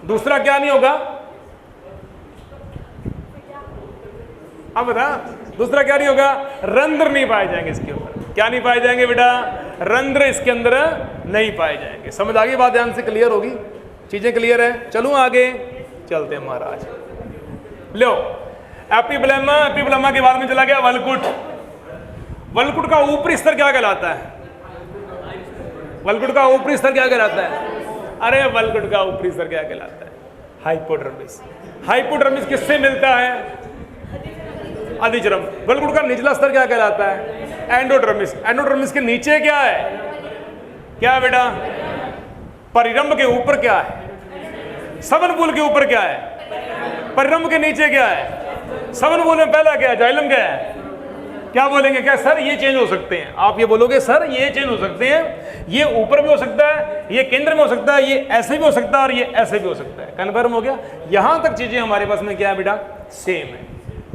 दूसरा क्या नहीं होगा? अब बता, दूसरा क्या नहीं होगा? रंध्र नहीं पाए जाएंगे इसके ऊपर। क्या नहीं पाए जाएंगे बेटा? रंध्र इसके अंदर नहीं पाए जाएंगे। समझ आ गई बात? ध्यान से क्लियर होगी? चीजें क्लियर है? चलूं आगे? चलते हैं महाराज। लो एपिब्लेमा। एपिब्लेमा के बाद में चला गया वलकुट। वलकुट का ऊपरी स्तर क्या कहलाता है? वलकुट का ऊपरी स्तर क्या कहलाता है? अरे वलकुट का ऊपरी स्तर क्या कहलाता है? हाइपोडर्मिस। हाइपोडर्मिस किससे मिलता है? अधिचरम। वलकुट का निचला स्तर क्या कहलाता है? एंडोडर्मिस। एंडोडर्मिस के नीचे क्या है? क्या है बेटा? परिरंभ के ऊपर क्या है? सवनपूल के ऊपर क्या है? परिरंभ के नीचे क्या है? सवनपूल में पहला क्या है? जाइलम क्या है? क्या बोलेंगे? क्या सर ये चेंज हो सकते हैं? आप ये बोलोगे सर ये चेंज हो सकते हैं, ये ऊपर भी हो सकता है, ये केंद्र में हो सकता है, ये ऐसे भी हो सकता है और ये ऐसे भी हो सकता है। कन्फर्म हो गया? यहां तक चीजें हमारे पास में क्या है बेटा? सेम है।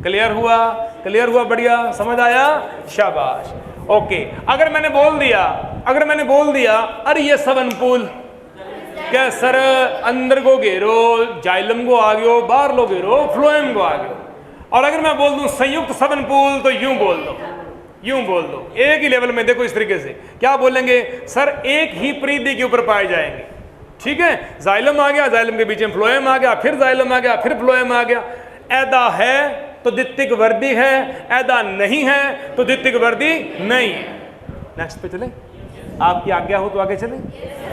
क्लियर हुआ? क्लियर हुआ? बढ़िया। समझ आया? शाबाश। ओके। अगर मैंने बोल दिया अरे ये सवनपूल क्या सर अंदर को घेरो, जाइलम को आगे, बाहर लो घेरो, फ्लोएम को आगे। और अगर मैं बोल दूं संयुक्त सवनपूल तो यूं बोल दो, एक ही लेवल में। देखो इस तरीके से क्या बोलेंगे? सर एक ही परिधि के ऊपर पाए जाएंगे। ठीक है? जाइलम आ गया, जाइलम के बीच में फ्लोएम आ गया, फिर जाइलम आ गया, फिर फ्लोएम आ गया। ऐदा है तो द्वितीयक वर्दी है, ऐदा नहीं है तो द्वितीयक वर्दी नहीं है। नेक्स्ट पे चले? आपकी आज्ञा हो तो आगे चले?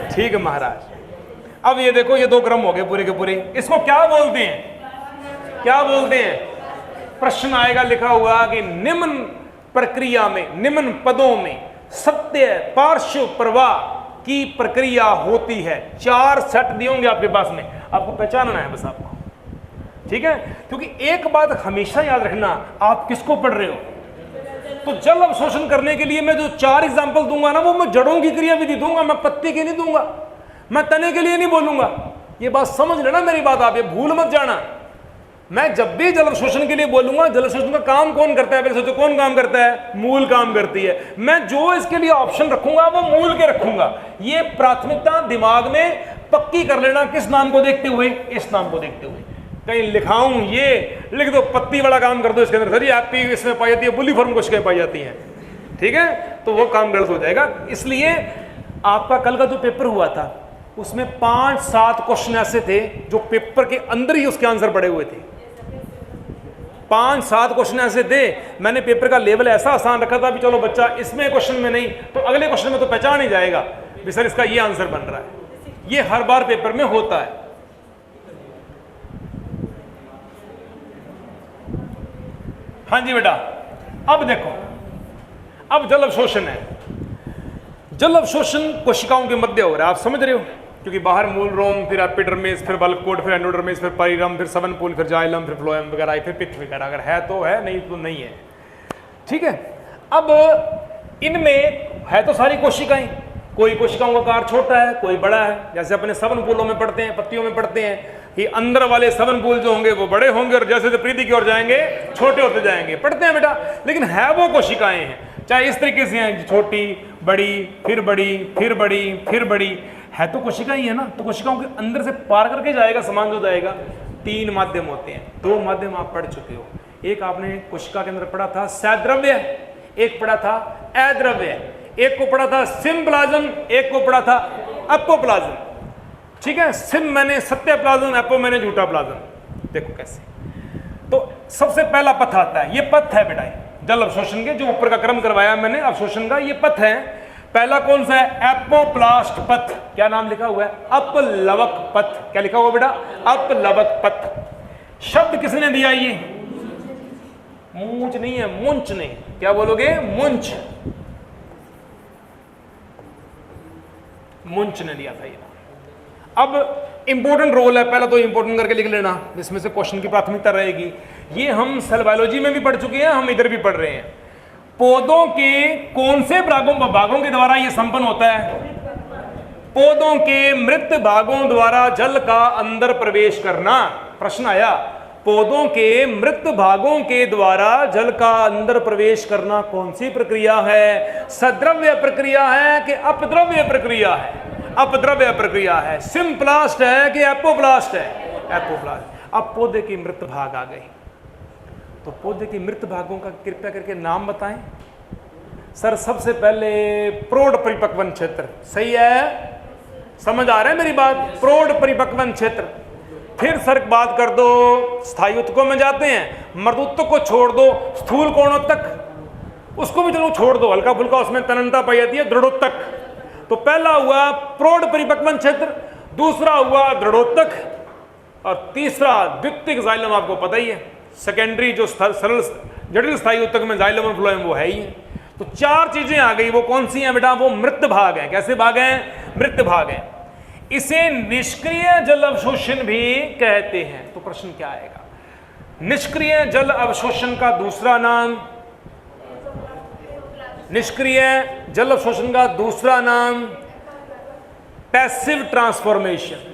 ठीक है महाराज। अब ये देखो ये दो क्रम हो गए पूरे के पूरे। इसको क्या बोलते हैं? क्या बोलते हैं? प्रश्न आएगा लिखा हुआ कि निम्न प्रक्रिया में, निम्न पदों में सत्य पार्श्व प्रवाह की प्रक्रिया होती है। 4 सेट दिए होंगे आपके पास में, आपको पहचानना है बस आपको। ठीक है? क्योंकि एक बात हमेशा याद रखना, आप किसको पढ़ रहे हो? तो जल अवशोषण करने के लिए मैं जो 4 एग्जाम्पल दूंगा ना, वो मैं जड़ों की क्रियाविधि दूंगा, मैं पत्ते की नहीं दूंगा, मैं तने के लिए नहीं बोलूंगा। ये बात समझ लेना मेरी बात, आप ये भूल मत जाना। मैं जब भी जल अवशोषण के लिए बोलूंगा, जल अवशोषण का काम कौन करता है? पहले सोचो कौन काम करता है? मूल काम करती है। मैं जो इसके लिए ऑप्शन रखूंगा वो मूल के रखूंगा। ये प्राथमिकता दिमाग में पक्की कर लेना। किस नाम को देखते हुए? इस नाम को देखते हुए। कहीं लिखाऊं ये लिख दो, पत्ती वाला काम कर दो इसके अंदर, सर ये एपी इसमें पाई जाती है, बुलिफॉर्म कोशिकाएं पाई जाती हैं। ठीक है? तो वो काम गलत हो जाएगा। इसलिए आपका कल का जो पेपर हुआ था उसमें 5-7 क्वेश्चन ऐसे थे जो पेपर के अंदर ही उसके आंसर पड़े हुए थे। 5-7 क्वेश्चन ऐसे थे, मैंने पेपर का लेवल ऐसा आसान रखा था भी चलो बच्चा इसमें क्वेश्चन में नहीं तो अगले क्वेश्चन में तो पहचान ही जाएगा भी सर इसका ये आंसर बन रहा है। ये हर बार पेपर में होता है। हाँ जी बेटा। अब देखो, अब जल अवशोषण है। जल अवशोषण कोशिकाओं के मध्य हो रहा है, आप समझ रहे हो? क्योंकि बाहर मूल रोम, फिर एपिडर्मिस, फिर वल्कुट, फिर एंडोडर्मिस, फिर परिरंभ, फिर सवनपूल, फिर जाइलम, फिर फ्लोएम वगैरह, फिर पित्त वगैरह। अगर है तो है, नहीं तो नहीं है। ठीक है? अब इनमें है तो सारी कोशिकाएं, कोई कोशिकाओं का आकार छोटा है, कोई बड़ा है। जैसे अपने सवनपूलों में पढ़ते हैं, पत्तियों में पढ़ते हैं कि अंदर वाले सवनपूल जो होंगे वो बड़े होंगे और जैसे परिधि की ओर जाएंगे छोटे होते जाएंगे। पढ़ते हैं बेटा। लेकिन है वो कोशिकाएं हैं, चाहे इस तरीके से हैं, छोटी, बड़ी, फिर बड़ी, फिर बड़ी, फिर बड़ी, है तो कोशिका ही है ना। तो कोशिकाओं के अंदर से पार करके जाएगा, समान जो जाएगा। 3 माध्यम होते हैं, 2 माध्यम आप पढ़ चुके हो। एक आपने कोशिका के अंदर पढ़ा था सद्रव्य, एक पढ़ा था अद्रव्य, एक को पढ़ा था सिम्प्लाज्म, एक को पढ़ा था एपोप्लाज्म। ठीक है? सिम मैंने सत्य प्लाज्म, एपो मैंने झूठा प्लाज्म। देखो कैसे। तो सबसे पहला पथ आता है, ये पथ है बेटा, जल अवशोषण के, जो ऊपर का क्रम करवाया मैंने अवशोषण का, ये पथ है। पहला कौन सा है? एपोप्लास्ट पथ। क्या नाम लिखा हुआ है? अपलवक पथ। क्या लिखा हुआ बेटा? अपलवक पथ। शब्द किसने दिया? ये मूंछ नहीं है, मुंच ने। क्या बोलोगे? मुंच, मुंच ने दिया था ये। अब इंपॉर्टेंट रोल है, पहला तो इंपॉर्टेंट करके लिख लेना, जिसमें से क्वेश्चन की प्राथमिकता रहेगी। ये हम सेल बायोलॉजी में भी पढ़ चुके हैं, हम इधर भी पढ़ रहे हैं। पौधों के कौन से भागों के द्वारा यह संपन्न होता है? पौधों के मृत भागों द्वारा जल का अंदर प्रवेश करना। प्रश्न आया, पौधों के मृत भागों के द्वारा जल का अंदर प्रवेश करना कौन सी प्रक्रिया है? सद्रव्य प्रक्रिया है कि अपद्रव्य प्रक्रिया है? अपद्रव्य प्रक्रिया है। सिम्प्लास्ट है कि एपोप्लास्ट है? एपोप्लास्ट। अब पौधे के मृत भाग आ गए, तो पौधे के मृत भागों का कृपया करके नाम बताएं। सर सबसे पहले प्रौढ़ परिपक्वन क्षेत्र, सही है? समझ आ रहा है मेरी बात? प्रौढ़ परिपक्वन क्षेत्र। फिर सर बात कर दो, स्थायी उत्तकों में जाते हैं, मर्द उत्तक को छोड़ दो, स्थूल कोणोत्तक उसको भी चलो छोड़ दो, हल्का फुल्का उसमें तननता पाई जाती है, दृढ़ोत्तक। तो पहला हुआ प्रौढ़ परिपक्वन क्षेत्र, दूसरा हुआ दृढ़ोत्तक, और तीसरा द्वितीयक जाइलम। आपको पता ही है, सेकेंडरी जो सरल जटिल स्थायी उत्तक में जाइलम और फ्लोएम वो है ही है। तो चार चीजें आ गई, वो कौन सी हैं बेटा? वो मृत भाग है। कैसे भाग हैं? मृत भाग है। इसे निष्क्रिय जल अवशोषण भी कहते हैं। तो प्रश्न क्या आएगा? निष्क्रिय जल अवशोषण का दूसरा नाम, निष्क्रिय जल अवशोषण का दूसरा नाम पैसिव ट्रांसफॉर्मेशन,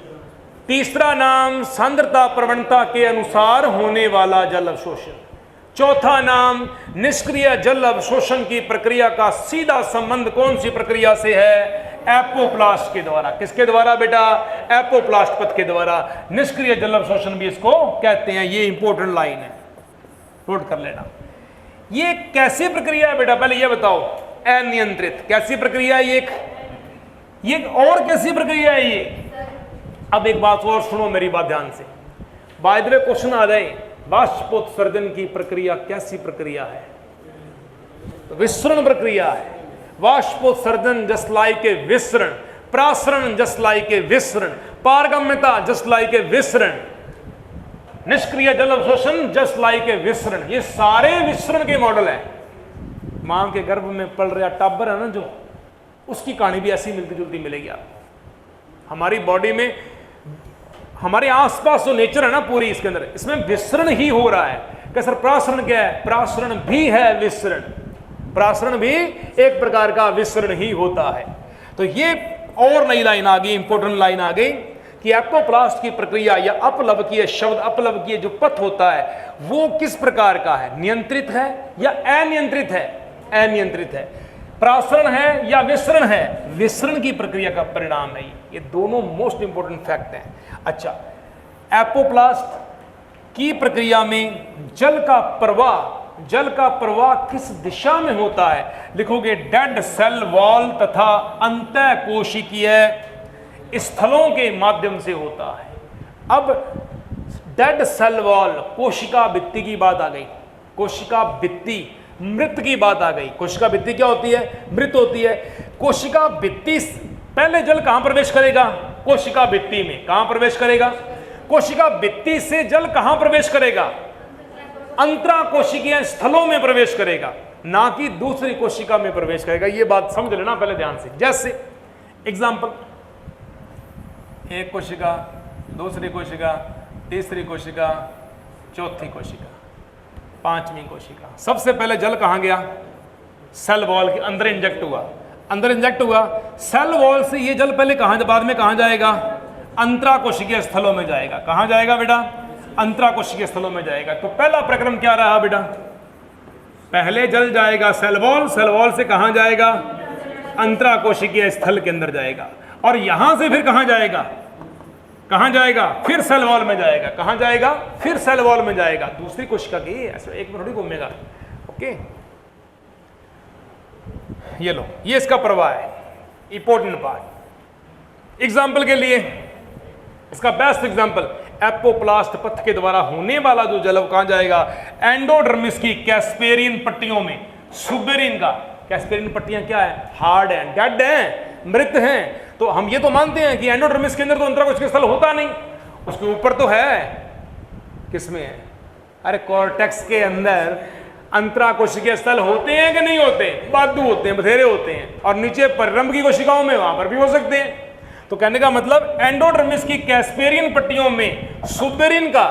तीसरा नाम सांद्रता प्रवणता के अनुसार होने वाला जल अवशोषण, चौथा नाम निष्क्रिय जल अवशोषण की प्रक्रिया का सीधा संबंध कौन सी प्रक्रिया से है? एपोप्लास्ट के द्वारा। किसके द्वारा बेटा? एपोप्लास्ट पथ के द्वारा। निष्क्रिय जल अवशोषण भी इसको कहते हैं। ये इंपॉर्टेंट लाइन है, नोट कर लेना। ये कैसी प्रक्रिया है बेटा? पहले ये बताओ। अनियंत्रित। कैसी प्रक्रिया है ये और कैसी प्रक्रिया है ये? अब एक बात और सुनो मेरी बात ध्यान से। बाय द वे क्वेश्चन आ जाए, बाष्पोत्सर्जन की प्रक्रिया कैसी प्रक्रिया है? तो विसरण प्रक्रिया है। बाष्पोत्सर्जन जस्ट लाइक ए विसरण, प्रासरण जस्ट लाइक ए विसरण, पारगम्यता जस्ट लाइक ए विसरण, निष्क्रिय जल अवशोषण जस्ट लाइक ए विसरण। ये सारे विसरण के मॉडल है। मां के गर्भ में पल रहा टाबर है ना जो, उसकी कहानी भी ऐसी मिलती जुलती मिलेगी आपको। हमारी बॉडी में, हमारे आसपास जो नेचर है ना पूरी, इसके अंदर इसमें विसरण ही हो रहा है। क्या सर प्रासरण क्या है? प्रासरण भी है विसरण, प्रासरण भी एक प्रकार का विसरण ही होता है। तो ये और नई लाइन आ गई, इंपॉर्टेंट लाइन आ गई कि एपोप्लास्ट की प्रक्रिया या अपलवकीय शब्द, अपलवकीय जो पथ होता है वो किस प्रकार का है? नियंत्रित है या अनियंत्रित है? अनियंत्रित है। प्रासरण है या विसरण है? विसरण की प्रक्रिया का परिणाम है। ये दोनों मोस्ट इंपोर्टेंट फैक्ट हैं। अच्छा, एपोप्लास्ट की प्रक्रिया में जल का प्रवाह किस दिशा में होता है? लिखोगे डेड सेल वॉल तथा अंतः कोशिकीय स्थलों के माध्यम से होता है। अब डेड सेल वॉल, कोशिका भित्ति की बात आ गई। कोशिका भित्ति, मृत की बात आ गई। कोशिका भित्ति क्या होती है? मृत होती है। कोशिका भित्ति, पहले जल कहां प्रवेश करेगा? कोशिका भित्ति में। कहां प्रवेश करेगा? कोशिका भित्ति से जल कहां प्रवेश करेगा? अंतरा कोशिकीय स्थलों में प्रवेश करेगा, ना कि दूसरी कोशिका में प्रवेश करेगा। ये बात समझ लेना पहले ध्यान से। जैसे एग्जांपल, एक कोशिका, दूसरी कोशिका, तीसरी कोशिका, चौथी कोशिका, पांचवी कोशिका। सबसे पहले जल कहां गया? सेल वॉल के अंदर इंजेक्ट हुआ। अंदर इंजेक्ट हुआ सेल वॉल से। ये जल पहले कहां, बाद में कहां जाएगा? अंतरा कोशिकीय स्थलों में जाएगा। कहां जाएगा बेटा? अंतरा कोशिकीय स्थलों में जाएगा। तो पहला प्रक्रम क्या रहा बेटा? पहले जल जाएगा सेल वॉल, सेल वॉल से कहां जाएगा? अंतरा कोशिकीय स्थल के अंदर जाएगा, और यहां से फिर कहां जाएगा? कहां जाएगा? फिर सेल वॉल में जाएगा। कहां जाएगा? फिर सेल वॉल में जाएगा। दूसरी कोशिका की ऐसे एक में थोड़ी घूमेगा। ओके, ये लो, ये इसका प्रवाह है, इंपॉर्टेंट पार्ट। एग्जाम्पल के लिए, इसका बेस्ट एग्जाम्पल, एपोप्लास्ट पथ के द्वारा होने वाला जो जल कहां जाएगा? एंडोडर्मिस की कैस्पेरियन पट्टियों में। सुबेरिन का कैस्पेरियन पट्टियां क्या है? हार्ड है, डेड है, मृत हैं। तो हम ये तो मानते हैं कि एंडोडर्मिस के अंदर तो अंतराकोशिकीय स्थल होता नहीं, उसके ऊपर तो है। किसमें है? अरे कॉर्टेक्स के अंदर अंतराकोशिकीय स्थल होते हैं कि नहीं होते? बादू होते हैं, बथेरे होते हैं। और नीचे परिरंभ की कोशिकाओं में वहां पर भी हो सकते हैं। तो कहने का मतलब एंडोडर्मिस की कैस्पेरियन पट्टियों में सुबेरिन का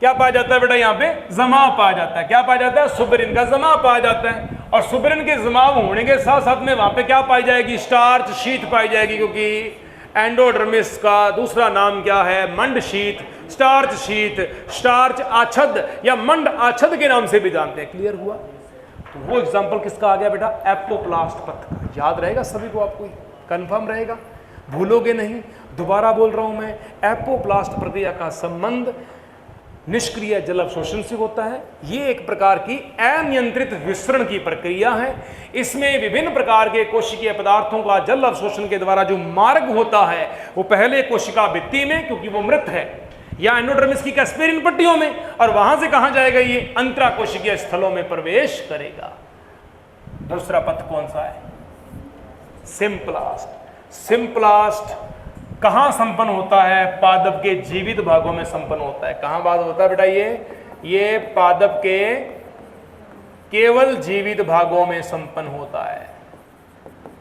क्या पाया जाता है बेटा? यहां पे जमाव पाया जाता है। क्या पाया जाता है? सुबेरिन का जमाव पाया जाता है। और सुबेरिन के जमाव होने के साथ साथ में वहां पे क्या पाई जाएगी? स्टार्च शीट पाई जाएगी, क्योंकि एंडोडर्मिस का दूसरा नाम क्या है? मंड शीट, स्टार्च शीट, स्टार्च आच्छद या मंड आच्छद के नाम से भी जानते हैं। क्लियर हुआ? तो वो एग्जांपल किसका आ गया बेटा? एपोप्लास्ट पथ का। याद रहेगा सभी को? आपको कंफर्म रहेगा? भूलोगे नहीं? दोबारा बोल रहा हूं मैं, एपोप्लास्ट प्रक्रिया का संबंध निष्क्रिय जल अवशोषण से होता है। ये एक प्रकार की अनियंत्रित विसरण की प्रक्रिया है। इसमें विभिन्न प्रकार के कोशिकीय पदार्थों का जल अवशोषण के द्वारा जो मार्ग होता है वो पहले कोशिका भित्ति में, क्योंकि वो मृत है, या एंडोडर्मिस की कैस्पेरियन पट्टियों में, और वहां से कहां जाएगा? ये अंतराकोशिकीय स्थलों में प्रवेश करेगा। दूसरा पथ कौन सा है? सिंप्लास्ट। सिंप्लास्ट कहां संपन्न होता है? पादप के जीवित भागों में संपन्न होता है। कहां बात होता है बेटा? ये पादप के केवल जीवित भागों में संपन्न होता है।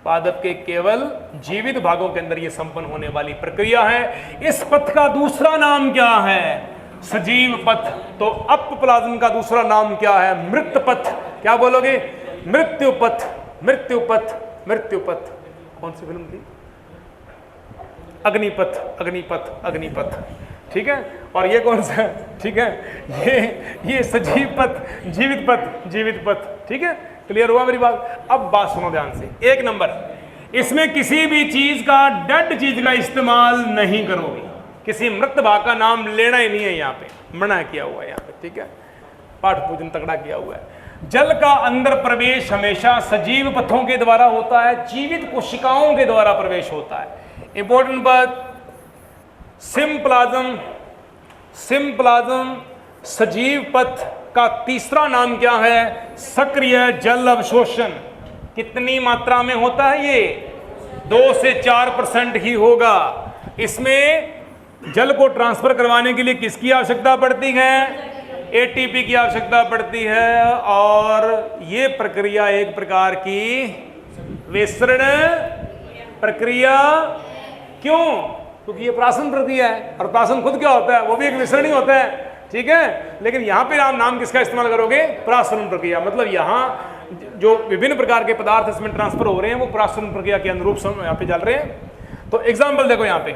पादप के केवल जीवित भागों के अंदर ये संपन्न होने वाली प्रक्रिया है। इस पथ का दूसरा नाम क्या है? सजीव पथ। तो अपप्लाज्म का दूसरा नाम क्या है? मृत पथ। क्या बोलोगे? मृत्यु पथ, मृत्यु पथ, मृत्यु पथ। कौन सी फिल्म थी? अग्निपथ, अग्निपथ, अग्निपथ। ठीक है। और ये कौन सा? ठीक है, ये सजीव पथ, जीवित पथ, जीवित पथ। ठीक है, क्लियर हुआ मेरी बात? अब बात सुनो ध्यान से। एक नंबर, इसमें किसी भी चीज का, डेड चीज का इस्तेमाल नहीं करोगे। किसी मृत भाग का नाम लेना ही नहीं है। यहाँ पे मना किया हुआ है यहाँ पे। ठीक है, पाठ पूजन तगड़ा किया हुआ है। जल का अंदर प्रवेश हमेशा सजीव पथों के द्वारा होता है, जीवित कोशिकाओं के द्वारा प्रवेश होता है। इंपॉर्टेंट बात, सिंप्लाज्म, सिंप्लाज्म सजीव पथ का तीसरा नाम क्या है? सक्रिय जल अवशोषण। कितनी मात्रा में होता है? ये 2 से 4% ही होगा। इसमें जल को ट्रांसफर करवाने के लिए किसकी आवश्यकता पड़ती है? एटीपी की आवश्यकता पड़ती है। और ये प्रक्रिया एक प्रकार की विसरण प्रक्रिया। क्यों? क्योंकि ये प्राशन प्रक्रिया है, और प्राशन खुद क्या होता है? वो भी एक विसरण ही होता है। ठीक है, लेकिन यहां पे आप नाम किसका इस्तेमाल करोगे? प्राशन प्रक्रिया। मतलब यहां जो विभिन्न प्रकार के पदार्थ इसमें ट्रांसफर हो रहे हैं वो प्राशन प्रक्रिया के अनुरूप यहाँ पे चल रहे हैं। तो एग्जाम्पल देखो यहाँ पे,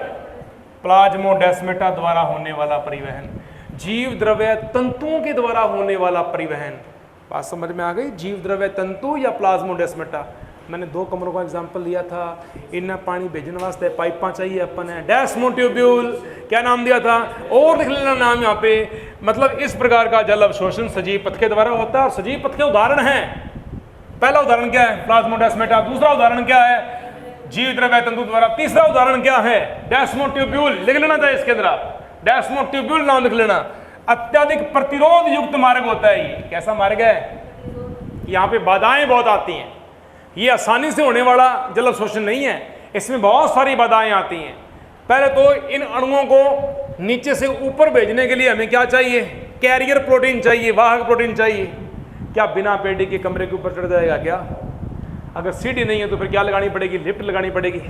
प्लाज्मोडेस्माटा द्वारा होने वाला परिवहन, जीव द्रव्य तंतुओं के द्वारा होने वाला परिवहन। बात समझ में आ गई? जीव द्रव्य तंतु या प्लाज्मोडेस्माटा। मैंने 2 कमरों का एग्जांपल लिया था। इन्हें पानी भेजने वास्ते पाइपा चाहिए अपन है, डेस्मोट्यूब्यूल। क्या नाम दिया था? और लिख लेना नाम यहाँ पे। मतलब इस प्रकार का जल अवशोषण सजीव पथ के द्वारा होता है। और सजीव पथ के उदाहरण हैं, पहला उदाहरण क्या है? प्लाज्मोडेस्माटा। दूसरा उदाहरण क्या है? जीव द्रव्य तंतु द्वारा। तीसरा उदाहरण क्या है? डेस्मोट्यूब्यूल। लिख लेना चाहिए इसके अंदर आप, डेस्मोट्यूब्यूल नाम लिख लेना। अत्यधिक प्रतिरोध युक्त मार्ग होता है ये। कैसा मार्ग है? यहाँ पे बाधाएं बहुत आती हैं। ये आसानी से होने वाला जल अवशोषण नहीं है, इसमें बहुत सारी बाधाएं आती हैं। पहले तो इन अणुओं को नीचे से ऊपर भेजने के लिए हमें क्या चाहिए? कैरियर प्रोटीन चाहिए, वाहक प्रोटीन चाहिए। क्या बिना पेडी के कमरे के ऊपर चढ़ जाएगा क्या? अगर सीढ़ी नहीं है तो फिर क्या लगानी पड़ेगी? लिफ्ट लगानी पड़ेगी।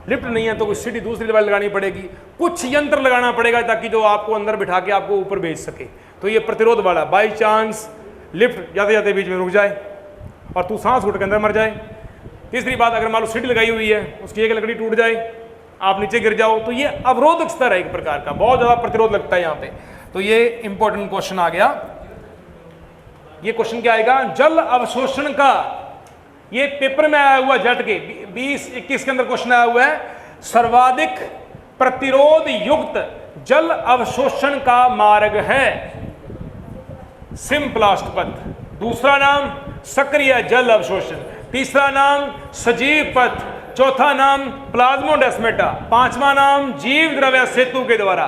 लिफ्ट नहीं है तो कोई सीढ़ी दूसरी लेवल लगानी पड़ेगी। कुछ यंत्र लगाना पड़ेगा ताकि जो आपको अंदर बिठा के आपको ऊपर भेज सके। तो ये प्रतिरोध वाला, बाई चांस लिफ्ट जाते जाते बीच में रुक जाए और तू सांस घुट के अंदर मर जाए। तीसरी बात, अगर मान लो सीढ़ी लगाई हुई है, उसकी एक लकड़ी टूट जाए, आप नीचे गिर जाओ, तो ये अवरोधक स्तर है एक प्रकार का, बहुत ज्यादा प्रतिरोध लगता है यहाँ पे। तो ये इंपॉर्टेंट क्वेश्चन आ गया। ये क्वेश्चन क्या आएगा? जल अवशोषण का, ये पेपर में आया हुआ जेट के 2021 के अंदर क्वेश्चन आया हुआ है। सर्वाधिक प्रतिरोध युक्त जल अवशोषण का मार्ग है सिंप्लास्ट पथ। दूसरा नाम सक्रिय जल अवशोषण, तीसरा नाम सजीव पथ, चौथा नाम प्लाज्मोडेस्माटा, पांचवा नाम जीव द्रव्य सेतु के द्वारा।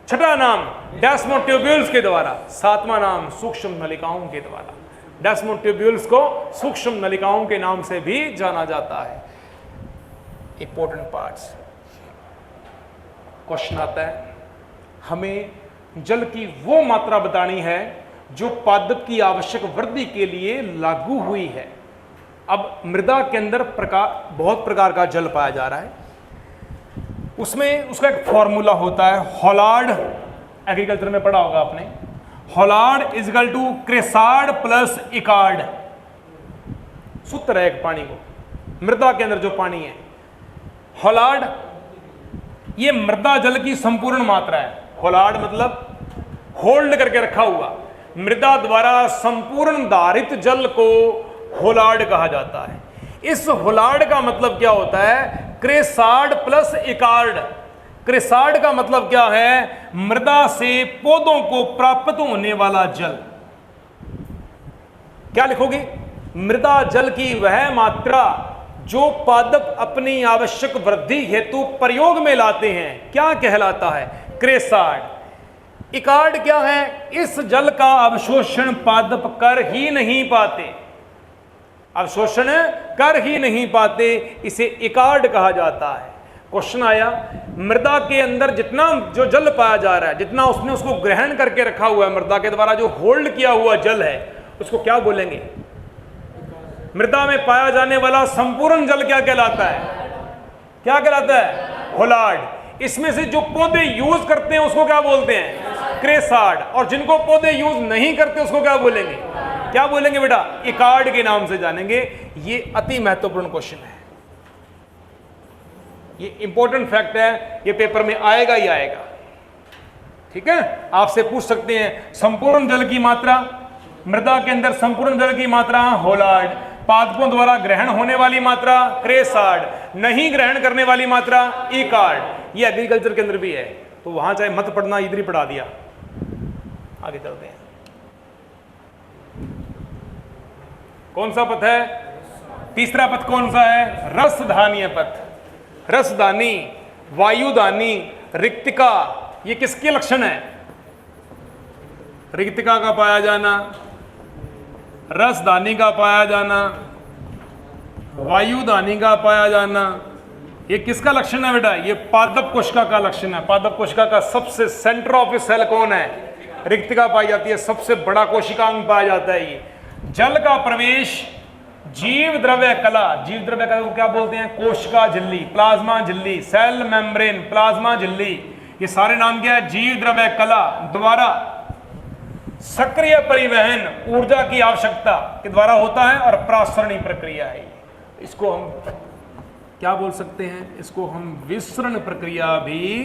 छठा नाम डेस्मोट्यूब्यूल्स के द्वारा, सातवां नाम सूक्ष्म नलिकाओं के द्वारा। डेस्मोट्यूब्यूल्स को सूक्ष्म नलिकाओं के नाम से भी जाना जाता है। इंपॉर्टेंट पार्ट्स, क्वेश्चन आता है, हमें जल की वो मात्रा बतानी है जो पादप की आवश्यक वृद्धि के लिए लागू हुई है। अब मृदा के अंदर बहुत प्रकार का जल पाया जा रहा है, उसमें उसका एक फॉर्मूला होता है, हॉलार्ड, एग्रीकल्चर में पढ़ा होगा आपने, holard is equal to chresard plus echard. सूत्र है एक पानी को, मृदा के अंदर जो पानी है, हॉलार्ड ये मृदा जल की संपूर्ण मात्रा है। हॉलार्ड मतलब होल्ड करके रखा हुआ, मृदा द्वारा संपूर्ण धारित जल को होलार्ड कहा जाता है। इस होलार्ड का मतलब क्या होता है, क्रेसार्ड प्लस इकार्ड। क्रेसार्ड का मतलब क्या है, मृदा से पौधों को प्राप्त होने वाला जल। क्या लिखोगे, मृदा जल की वह मात्रा जो पादप अपनी आवश्यक वृद्धि हेतु प्रयोग में लाते हैं, क्या कहलाता है, क्रेसार्ड। इकार्ड क्या है, इस जल का अवशोषण पादप कर ही नहीं पाते, अवशोषण कर ही नहीं पाते, इसे इकार्ड कहा जाता है। क्वेश्चन आया, मृदा के अंदर जितना जो जल पाया जा रहा है, जितना उसने उसको ग्रहण करके रखा हुआ है, मृदा के द्वारा जो होल्ड किया हुआ जल है, उसको क्या बोलेंगे, मृदा में पाया जाने वाला संपूर्ण जल क्या कहलाता है, क्या कहलाता है, होलार्ड। इसमें से जो पौधे यूज करते हैं उसको क्या बोलते हैं, क्रेसार्ड, और जिनको पौधे यूज नहीं करते उसको क्या बोलेंगे, क्या बोलेंगे बेटा, इकार्ड के नाम से जानेंगे। ये अति महत्वपूर्ण क्वेश्चन है, ये इंपॉर्टेंट फैक्ट है, ये पेपर में आएगा ही आएगा। ठीक है, आपसे पूछ सकते हैं संपूर्ण जल की मात्रा, मृदा के अंदर संपूर्ण जल की मात्रा होलार्ड, पादपों द्वारा ग्रहण होने वाली मात्रा क्रेसार्ड, नहीं ग्रहण करने वाली मात्रा इकार्ड। ये एग्रीकल्चर के अंदर भी है, तो वहां चाहे मत पढ़ना, इधर ही पढ़ा दिया। आगे चलते हैं, कौन सा पथ है, तीसरा पथ कौन सा है, रसधानीय पथ। रसदानी, वायुदानी, रिक्तिका, ये किसके लक्षण है, रिक्तिका का पाया जाना, रसदानी का पाया जाना, वायुदानी का पाया जाना, ये किसका लक्षण है बेटा, ये पादप कोशिका का लक्षण है। पादप कोशिका का सबसे सेंटर ऑफ सेल कौन है, रिक्तिका पाई जाती है, सबसे बड़ा कोशिकांग पाया जाता है। ये जल का प्रवेश जीव द्रव्य कला, जीव द्रव्य कला को क्या बोलते हैं, कोशिका झिल्ली, प्लाज्मा झिल्ली, सेल मेम्ब्रेन, प्लाज्मा झिल्ली, ये सारे नाम क्या है, जीव द्रव्य कला द्वारा सक्रिय परिवहन ऊर्जा की आवश्यकता के द्वारा होता है और प्रासरणी प्रक्रिया है। इसको हम क्या बोल सकते हैं, इसको हम विसरण प्रक्रिया भी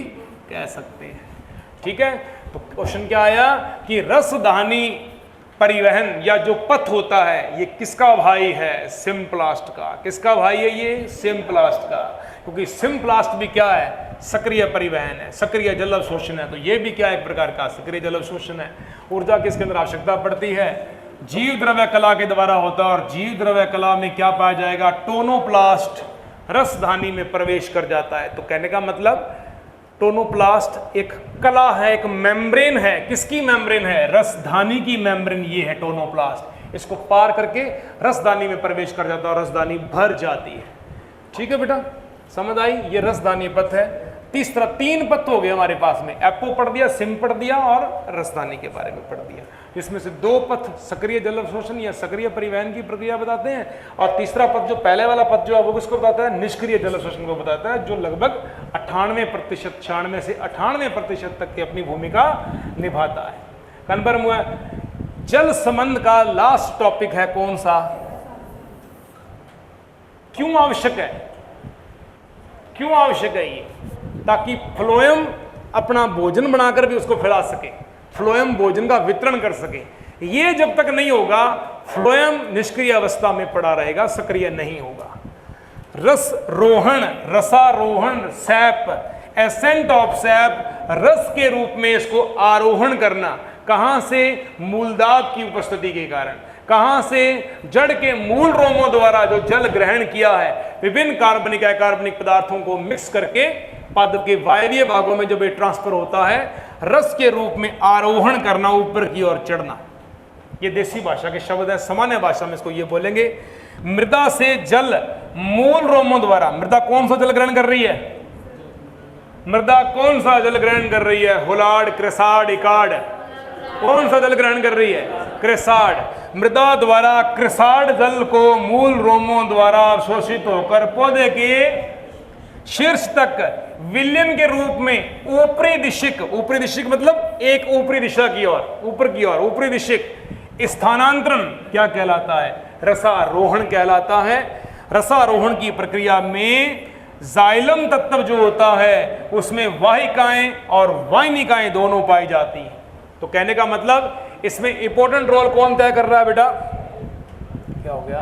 कह सकते हैं। ठीक है, तो क्वेश्चन क्या आया कि रसदानी परिवहन या जो पथ होता है ये किसका भाई है, सिम्प्लास्ट का। किसका भाई है ये, सिम्प्लास्ट का, क्योंकि सिम्प्लास्ट भी क्या है, सक्रिय परिवहन है, सक्रिय जल अवशोषण है। तो ये भी क्या एक प्रकार का सक्रिय जल अवशोषण है। ऊर्जा किसके अंदर आवश्यकता पड़ती है, जीव द्रव्य कला के द्वारा होता है, और जीव द्रव्य कला में क्या पाया जाएगा, टोनोप्लास्ट रसधानी में प्रवेश कर जाता है। तो कहने का मतलब टोनोप्लास्ट एक कला है, एक मेम्ब्रेन है, किसकी मेम्ब्रेन है, रसधानी की मेम्ब्रेन, ये है टोनोप्लास्ट। इसको पार करके रसधानी में प्रवेश कर जाता है और रसधानी भर जाती है। ठीक है बेटा, समझ आई, ये रसधानी पथ है। तीसरा, तीन पथ हो गए हमारे पास में, एपो पढ़ दिया, सिम पढ़ दिया और रसधानी के बारे में पढ़ दिया। इसमें से दो पथ सक्रिय जल अवशोषण या सक्रिय परिवहन की प्रक्रिया बताते हैं, और तीसरा पथ जो पहले वाला पथ जो है वो किसको बताता है, निष्क्रिय जल अवशोषण को बताता है, जो लगभग 98%, 96 से 98% तक की अपनी भूमिका निभाता है। कन्फर्म हुआ। जल संबंध का लास्ट टॉपिक है कौन सा, क्यों आवश्यक है, क्यों आवश्यक है ये, ताकि फ्लोएम अपना भोजन बनाकर भी उसको फैला सके, फ्लोएम भोजन का वितरण कर सके। ये जब तक नहीं होगा फ्लोएम निष्क्रिय अवस्था में पड़ा रहेगा, सक्रिय नहीं होगा। रस रोहण, रसारोहण, सैप, एसेंट ऑफ सैप, रस के रूप में इसको आरोहण करना, कहां से, मूलदाब की उपस्थिति के कारण, कहां से, जड़ के मूल रोमों द्वारा जो जल ग्रहण किया है, विभिन्न कार्बनिक अकार्बनिक पदार्थों को मिक्स करके पादप के वायवीय भागों में जब ये ट्रांसफर होता है, रस के रूप में आरोहण करना, ऊपर की ओर चढ़ना। ये देसी भाषा के शब्द है, सामान्य भाषा में इसको ये बोलेंगे। मृदा से जल मूल रोमों द्वारा, मृदा कौन सा जल ग्रहण कर रही है? मृदा कौन सा जल ग्रहण कर रही है? हुलाड़, क्रेसाड, इकार्ड, कौन सा जल ग्रहण कर रही है? क्रेसाड। मृदा द्वारा क्रेसाड जल को मूल रोमों द्वारा अवशोषित होकर पौधे के शीर्ष तक विलयन के रूप में ऊपरी दिशिक, ऊपरी दिशिक मतलब एक ऊपरी दिशा की ओर, ऊपर की ओर ऊपरी दिशिक स्थानांतरण क्या कहलाता है? रसारोहण कहलाता है। रसारोहण की प्रक्रिया में जाइलम तत्व जो होता है उसमें वाहिकाएं और वाहिनिकाएं दोनों पाई जाती हैं। तो कहने का मतलब इसमें इंपॉर्टेंट रोल कौन तय कर रहा है बेटा? क्या हो गया?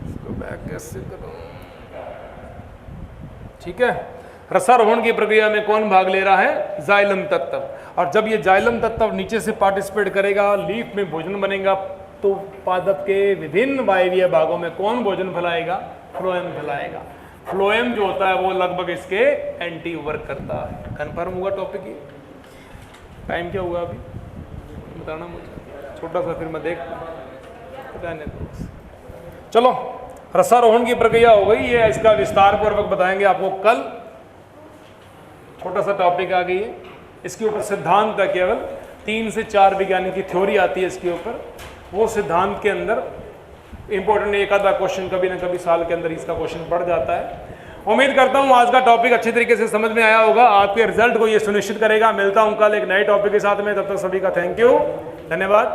इसको बैक कैसे करूं? ठीक है, रसारोहण की प्रक्रिया में कौन भाग ले रहा है? जाइलम तत्व। और जब ये जाइलम तत्व नीचे से पार्टिसिपेट करेगा, लीफ में भोजन बनेगा, तो पादप के विभिन्न वायवीय भागों में कौन भोजन फैलाएगा? फ्लोएम फैलाएगा। फ्लोएम जो होता है वो लगभग इसके एंटी वर्क करता है। कन्फर्म हुआ टॉपिक? ये टाइम क्या हुआ अभी बताना मुझे, छोटा सा फिर मैं देख बताने दो। चलो, रसारोहण की प्रक्रिया हो गई, ये इसका विस्तार पूर्वक बताएंगे आपको कल। छोटा सा टॉपिक आ गई है, इसके ऊपर सिद्धांत है, केवल 3 से 4 वैज्ञानिक की थ्योरी आती है इसके ऊपर। वो सिद्धांत के अंदर इंपॉर्टेंट एक आधा क्वेश्चन कभी ना कभी साल के अंदर इसका क्वेश्चन पड़ जाता है। उम्मीद करता हूँ आज का टॉपिक अच्छी तरीके से समझ में आया होगा, आपके रिजल्ट को ये सुनिश्चित करेगा। मिलता हूँ कल एक नए टॉपिक के साथ में, तब तक सभी का थैंक यू, धन्यवाद।